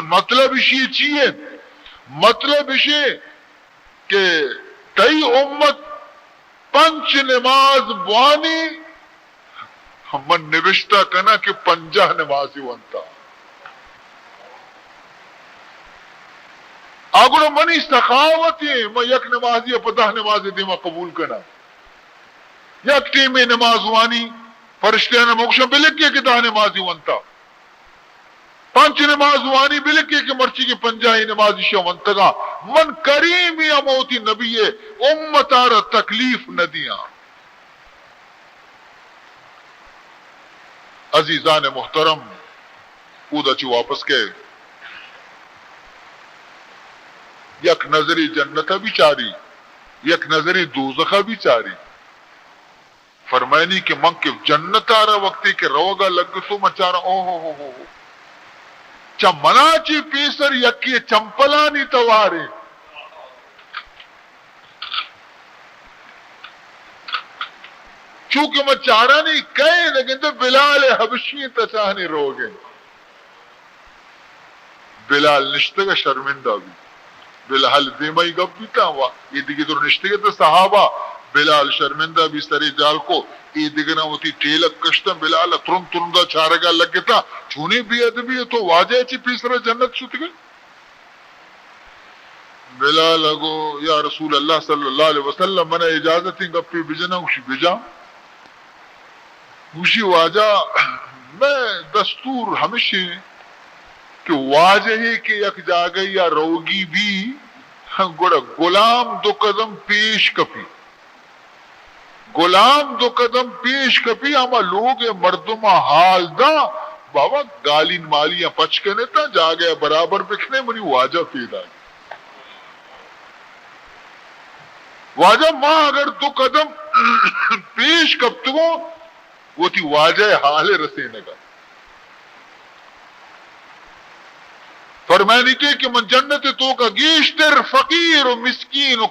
مطلب اسی چیئے مطلب اسی کہ تئی امت پنچ نماز بوانی من نوشتہ کنا کہ 50 نمازی ونتا اگر منی سخاوت ہے میں یک نمازی 50 نمازی دی میں قبول کنا یک ٹیم نماز وانی فرشتے نے موکشم بلکے کہ 10 نمازی ونتا 5 نماز وانی بلکے کہ مرچی کی 50 نمازی شو ونتگا من کریمی اموتی نبی امتار تکلیف ندیاں عزیزان محترم اودا چی واپس کے یک نظری جنت بھی چاری یک نظری دوزخ بھی چاری فرمائنی کہ من کے جنت آرہ وقتی کہ روگا لگ سو مچارا اوہ چا منا چی پیسر یکی چمپلانی توارے چونکہ میں چارہ نہیں کہے لیکن تو بلال حبشی تچاہنی رو گئے بلال نشتگا شرمندہ بھی بلال دیمائی گب بھی تا ہوا یہ دیکھے تو نشتگا تو صحابہ بلال شرمندہ بھی سری جال کو یہ دیکھنا ہوتی ٹیلک کشتا بلال ترندہ چارگا لگتا چونی بھی ادبی تو واجہ چی پیسرا جنت چھوٹ گئی بلال اگو یا رسول اللہ صلی اللہ علیہ وسلم منہ اجازتی گپی بجنا اسی بجا اسی واجہ میں دستور ہمیشہ کہ واجہ ہی کہ یک جاگئی یا روگی بھی گوڑا غلام 2 قدم پیش کپی غلام 2 قدم پیش کپی اما لوگ مردمہ حال دا بابا گالین مالیاں پچ کنے تا جا گیا برابر بکھنے منی واجہ پیدا واجہ ماں اگر 2 قدم پیش کپتگو وہ تھی واجہ حال رسینے کا فرمائنی تھی کہ من جنت تو کا گیشتر فقیر و مسکین و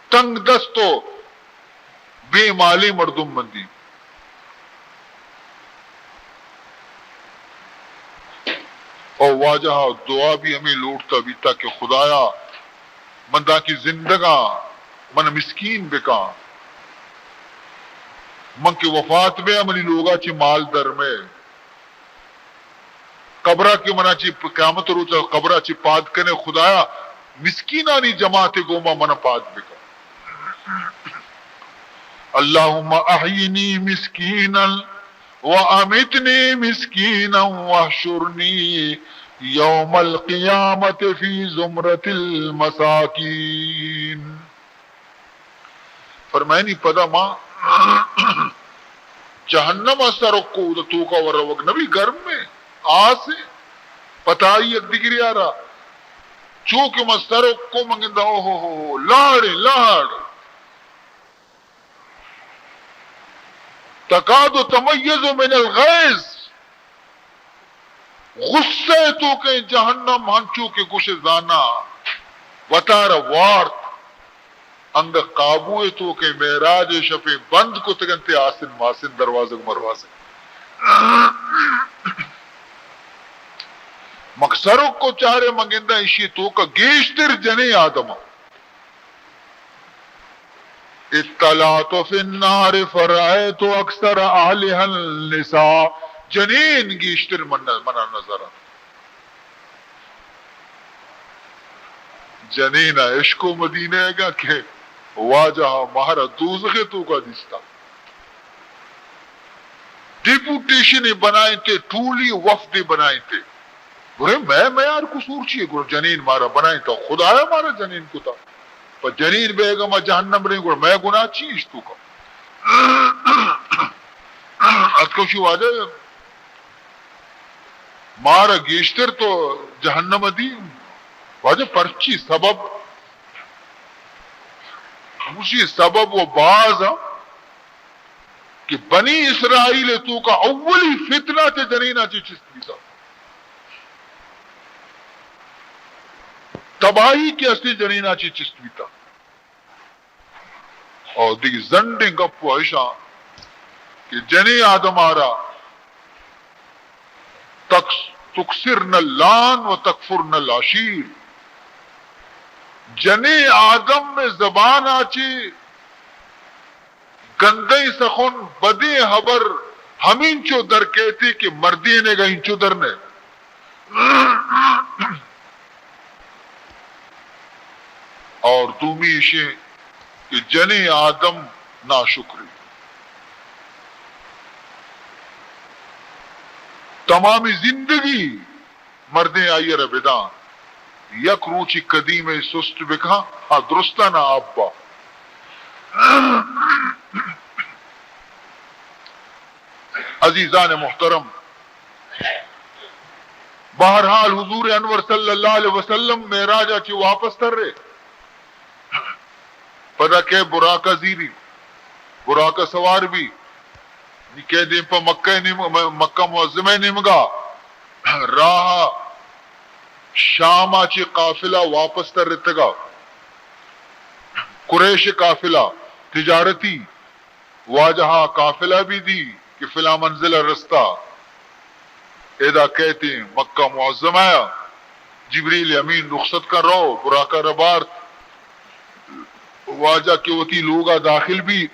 تنگ دست و بے مالی مردم مندی اور واجہ دعا بھی ہمیں لوٹتا بھی تھا کہ خدایا مندہ کی زندگاں من مسکین بکا من کی وفات میں منی لوگا چی مال در میں قبرہ کی منا چی قیامت روچا قبرہ چی پاد کنے خدایا مسکینانی جماعت گوما من پاد بکا اللہم احینی مسکینا وامتنی مسکینا وحشرنی یوم القیامت فی زمرت المساکین. فرمائے نہیں پدا ماں جہنم سرکو تو کا ورک نبی گرم میں آسے پتائی یک دیگری آرہا چوکہ مسترک کو منگندہ ہو لاڑے لاڑ تکاد تمیز من الغیظ غصے تو کہ جہنم ہنچو کے گوش زانا وطار وارت انگ قابو تو کہ معراج شفے بند کو تگنتے آسن ماسن دروازے مروازے مقصرک کو چارے منگندہ اشی تو کا گیشتر جنے آدم اطلاعت فی النار فرائت اکثر اہلها النساء. جنین گیشتر منا نظر جنین عشق و مدینہ گا کہ واجہ مہارا دوزخ تو کا دستا ڈیپوٹیشن بنائیں تھے ٹولی وفد بنائیں تھے برے میں یار قصور چیئے گرو جنین مارا بنائیں تھا خدا ہے مارا جنین کو تھا پر جنین بیگم جہنم رہیں گرو میں گناہ چیئے اس تو کا اتکوشی واجہ مارا گیشتر تو جہنم دی واجہ پرچی سبب اسی سبب و باز کہ بنی اسرائیل تو کا اولی فتنہ تے جنینہ چی چستی تھا تباہی کی اصلی جنینہ چی چستی تھا اور دیکھ زنڈنگ اپو عشاء کہ جنی آدم آرہ تکسرن اللان و تکفرن العشیر. جنی آدم میں زبان آچی گندے سخن بدے حبر ہمین چو در کہتی کہ مردی نے گئیں چو در نے اور دومی اشیں کہ جنی آدم ناشکری تمامی زندگی مردیں آئی ربدان یک روچی قدیم سست بکھا ہاں درستہ نہ آبا. عزیزان محترم بہرحال حضور انور صلی اللہ علیہ وسلم معراجہ چی واپس تر رہے پدا کہ براکہ زیری براکہ سوار بھی کہہ دیں پا مکہ معظمہ نمگا راہ شام آچی قافلہ واپس تر رتگا قریش قافلہ تجارتی واجہا قافلہ بھی دی کہ فلا منزلہ رستہ ایدہ کہتے ہیں مکہ معظمہ جبریل امین رخصت کر رہو براکہ ربارت واجہ کے وتی لوگا داخل بھی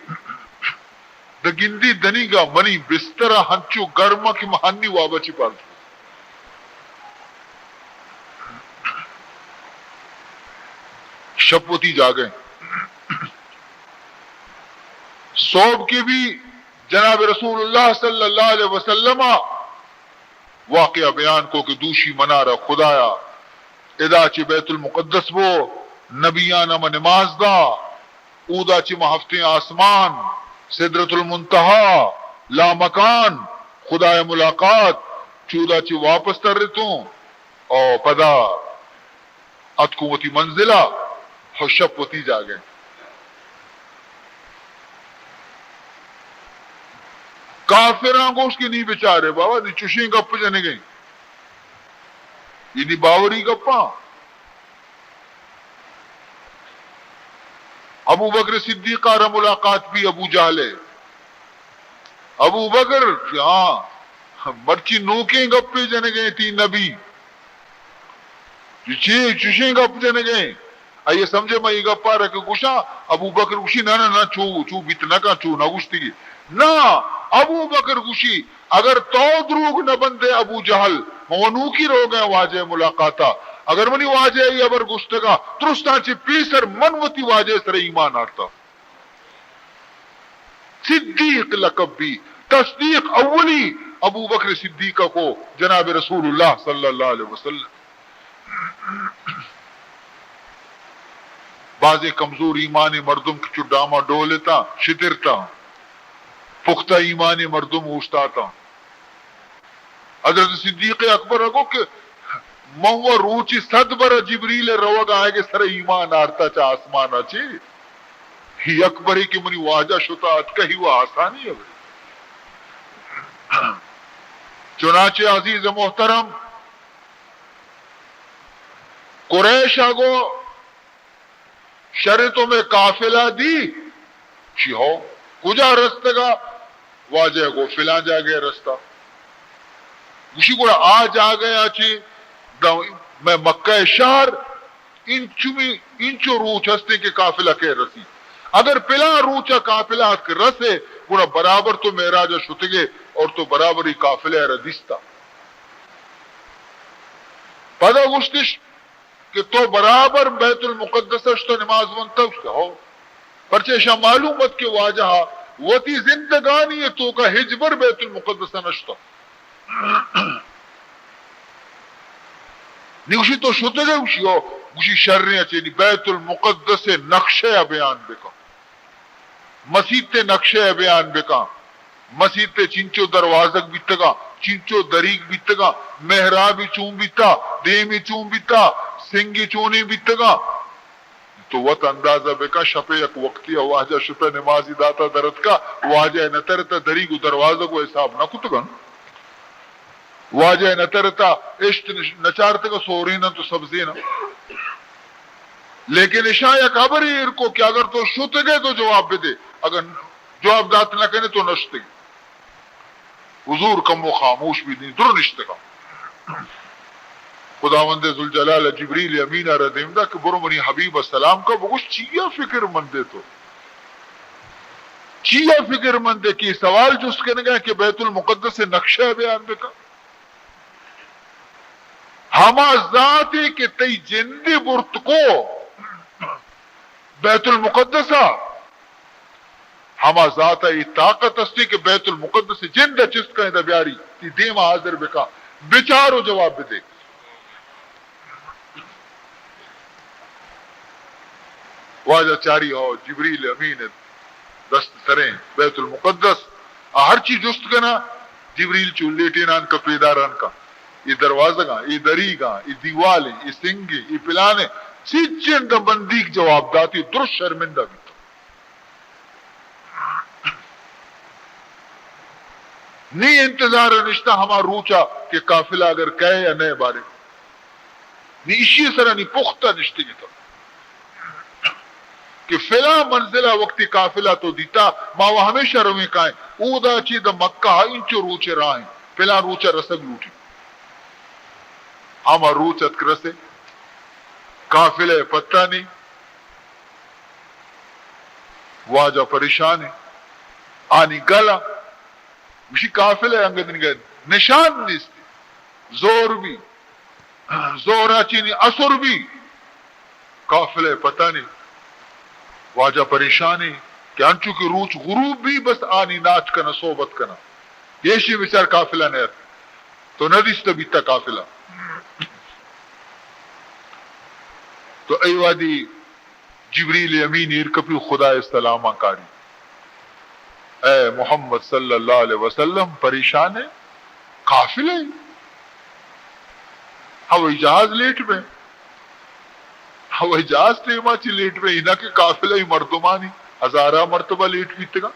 دگندی دنی گا منی بسترہ ہنچو گرما کی مہانی وابا چی پالتا شپوتی جا گئے صوب کے بھی جناب رسول اللہ صلی اللہ علیہ وسلم واقعہ بیان کو کہ دوشی منارہ خدایا ادا چی بیت المقدس وہ نبیانہ میں نماز دا اودا چی محفتیں آسمان سدرت المنتہا لا مکان خدای ملاقات چودا چی واپس تر رتوں او پدا اتکوتی منزلہ حشب وتی جا گئے کافران کو اس کی نہیں بچارے بابا دی چشیں گپ جانے گئیں یہ نہیں باوری گپاں ابو بکر صدیقہ رہ ملاقات بھی ابو جہل ہے ابو بکر ہاں مرچی نوکیں گپے جانے گئے تین نبی چشیں گپ جانے گئے آئیے سمجھے میں یہ گپا رکھ گوشا ابو بکر گوشی نہ چو بیت نہ کا چو نہ گوشتی نہ ابو بکر گوشی اگر تو دروگ نہ بندے ابو جہل مونو کی رو گئے واجہ ملاقاتا اگر منی واجہ ای ابر گشتگا ترستان چی پیسر منوتی واجہ سر ایمان آرتا صدیق لقب بھی تصدیق اولی ابو بکر صدیقہ کو جناب رسول اللہ صلی اللہ علیہ وسلم. بعض کمزور ایمان مردم کی چڈاما ڈولتا شترتا پختہ ایمان مردم اوشتاتا. حضرت صدیق اکبر کو کہ مہو روچی صد بر جبریل روگ آئے گے سر ایمان آرتا چا آسمانا چی ہی اکبری کی منی واجہ شتا اتکا ہی وہ آسانی ہے. چنانچہ عزیز محترم قریش آگو شرطوں میں قافلہ دی چی ہو کجا رستہ گا واجہ گو فلان جا گئے رستہ مشی کو آج آ گیا چی میں مکہ شہر انچو روچ ہستے کے قافلہ کے رسی اگر پلا روچا قافلہ کے رسے پورا برابر تو معراج شتگے اور تو برابر ہی قافلہ ردیستا پدا گشتش کہ تو برابر بیت المقدس تو نماز منتب ہو پرچہ معلومت کے واجہ وتی زندگانی تو کا ہجبر بیت المقدس نشتا نیوشی تو شتگے وشی ہو گوشی شرریاں چینی بیت المقدس نقشہ بیان بکا مسجد تے نقشہ بیان بکا مسجد تے چنچو دروازک بیتگا چنچو دریگ بیتگا محرابی چون بیتا دیمی چون بیتا سنگی چونی بیتگا تو وقت اندازہ بکا شپے یک وقتی واجہ شپے نمازی داتا درد کا واجہ نترتا دریگ دروازہ کو حساب نہ کتگا واجہ نترتا اشت نچارتا کا سورینا تو سبزینا لیکن اشاہ یک عبریر کو کہ اگر تو شت گئے تو جواب دے اگر جواب دات نہ کہنے تو نشتے حضور کم و خاموش بھی نہیں در نشتے کا خداوند ذوالجلال جبریل امین ردیم دا کہ برو منی حبیب السلام کا بگوش چیا فکر مندے تو چیا فکر مندے کی سوال جس کے نگا کہ بیت المقدس سے نقشہ بیان بکا ہما ذاتی کہ تی جندی برت کو بیت المقدسہ ہما ذات ای طاقت استی کہ بیت المقدس جند چست کہیں دا بیاری تی دیما حاضر بکا بچارو جواب دے واجہ چاری ہو جبریل امین دست سریں بیت المقدس ہر چیز جست کنا جبریل چو لیٹینان کا پیداران کا یہ دروازہ گا یہ دری گا یہ دیوالیں یہ سنگے یہ پلانے چیچن دا بندیک جواب داتی درست شرمندہ بھی نہیں انتظار نشتا ہما روچا کہ قافلہ اگر کہے یا نئے بارے نہیں اسی سرہ نہیں پختہ نشتے گی تو کہ فلا منزلہ وقتی قافلہ تو دیتا ماں وہ ہمیشہ رویں کائیں او دا چی دا مکہ انچو روچے رائیں فلا روچا رسگ لوٹی ہما روچت کرسے قافلہ پتہ نہیں واجہ پریشان ہے آنی گلا مشی قافلہ انگدن گئے نشان نیستی زور بھی زورا چینی اثر بھی قافلہ پتہ نہیں واجہ پریشانی کہ انچو کی روچ غروب بھی بس آنی ناچ کنا صحبت کنا یشی بچار قافلہ نیت تو ندیست بیتا قافلہ تو ایوادی جبریل امین ارکپی خدا استلامہ کاری اے محمد صلی اللہ علیہ وسلم پریشان ہے قافلہ ہوائی جہاز لیٹ میں ہوائی جہاز تیما چی لیٹ میں انہا کے قافلہ ہی مردمانی ہزارہ مرتبہ لیٹ بیتے گا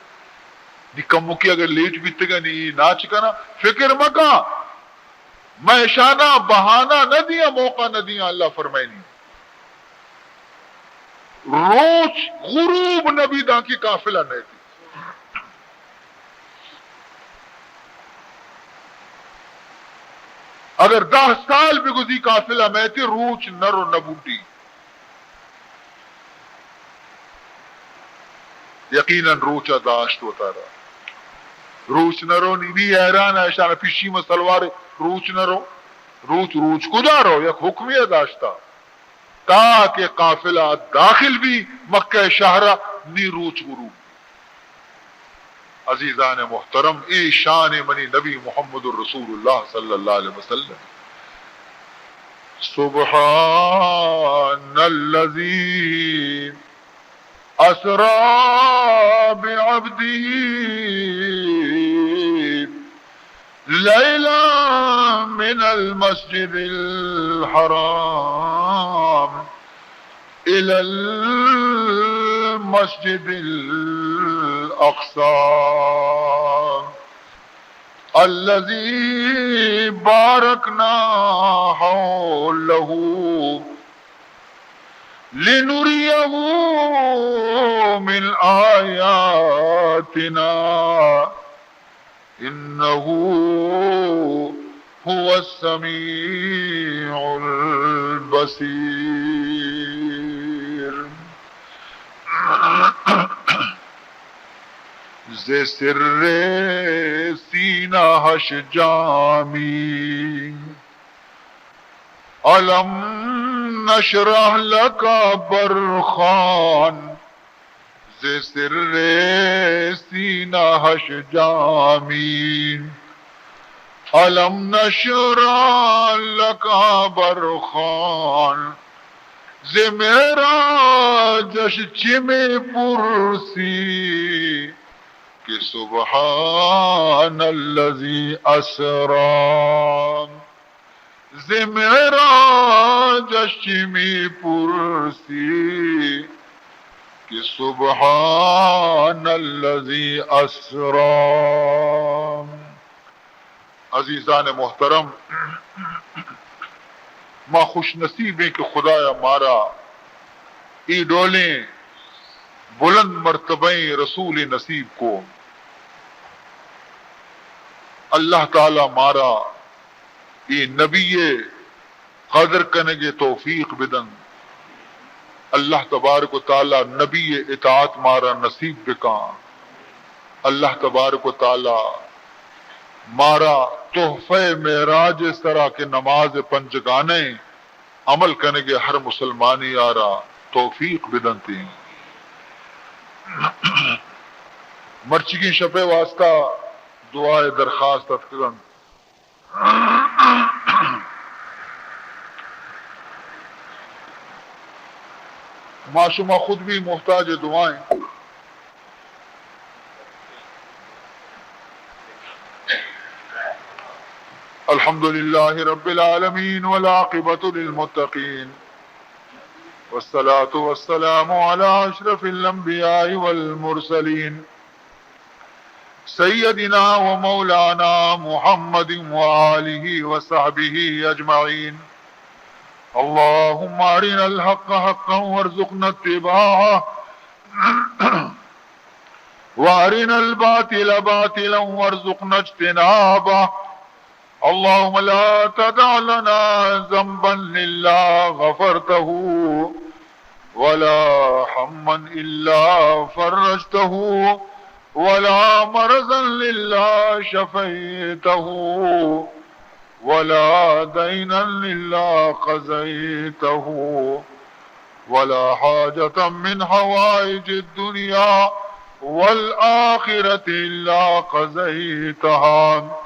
نکمو کی اگر لیٹ بیتے گا نہیں ناچ کنا فکر مکا میں شانہ بہانہ نہ دیا موقع نہ دیا اللہ فرمائے نہیں روچ غروب نبی دا کی قافلہ نہیں تھی اگر 10 سال بھی گزی قافلہ میں تھی روچ نرو نبوٹی یقیناً روچا داشت ہوتا رہا روچ نرو نہیں حیران ہے شانہ پیشی میں سلوار روچ نرو روچ کجا رو یک حکمیہ داشتا تاکہ قافلہ داخل بھی مکہ شہرہ نی روچ غروب عزیزان محترم، اے شان منی نبی محمد الرسول اللہ صلی اللہ علیہ وسلم. سبحان الذی اسرا بعبده لیلا من المسجد الحرام الى المسجد الاقصى الذي باركنا حوله لنريه من آياتنا إنه هو السميع البصير. ز سر سینہ ہش جامی علم نشرح لک برخان. ز سر سینہ ہش جامی علم نشرح لک برخان. ز میرا جش چم پرسی کہ سبحان الذی اسرا. ز میرا جشمی پرسی کہ سبحان الذی اسرا. عزیزان محترم، ماں خوش نصیب ہیں کہ خدایا مارا ای ڈولیں بلند مرتبہ رسول نصیب کو. اللہ تعالی مارا یہ نبی قدر کنگے توفیق بدن. اللہ تبارک و تعالی نبی اطاعت مارا نصیب بکاں. اللہ تبارک و تعالی مارا تحفہ معراج اس طرح کے نماز پنجگانے عمل کنگے ہر مسلمانی آرا توفیق بدن تھی. مرچگی شپے واسطہ دعائے درخواست اتکرن. معصومہ خود بھی محتاج دعائیں. الحمد للہ رب العالمین والعاقبۃ للمتقین والصلاة والسلام على اشرف الانبیاء والمرسلین سیدنا و مولانا محمد وآلہ وصحبہ اجمعین. اللہم ارنا الحق حقا وارزقنا اتباعہ وارنا الباطل باطلا وارزقنا اجتنابہ. اللهم لا تدع لنا ذنبا إلا غفرته ولا هما إلا فرجته ولا مرضا إلا شفيته ولا دينا إلا قضيته ولا حاجة من حوائج الدنيا والآخرة إلا قضيتها.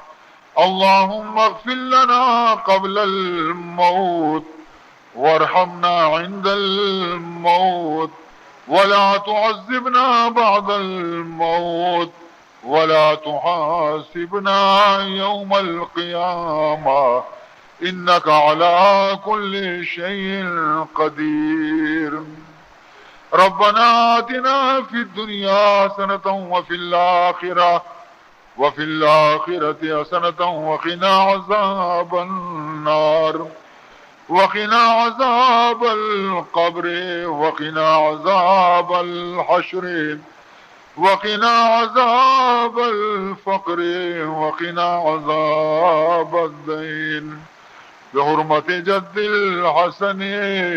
اللهم اغفر لنا قبل الموت وارحمنا عند الموت ولا تعذبنا بعد الموت ولا تحاسبنا يوم القيامة إنك على كل شيء قدير. ربنا آتنا في الدنيا حسنة وفي الآخرة حسنة وقنا عذاب النار وقنا عذاب القبر وقنا عذاب الحشر وقنا عذاب الفقر وقنا عذاب الدين بحرمة جد الحسن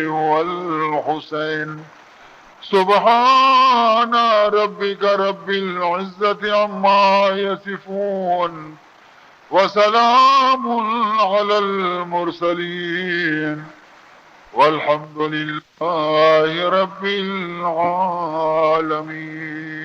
والحسين. سبحان ربك رب العزة عما يصفون وسلام على المرسلين والحمد لله رب العالمين.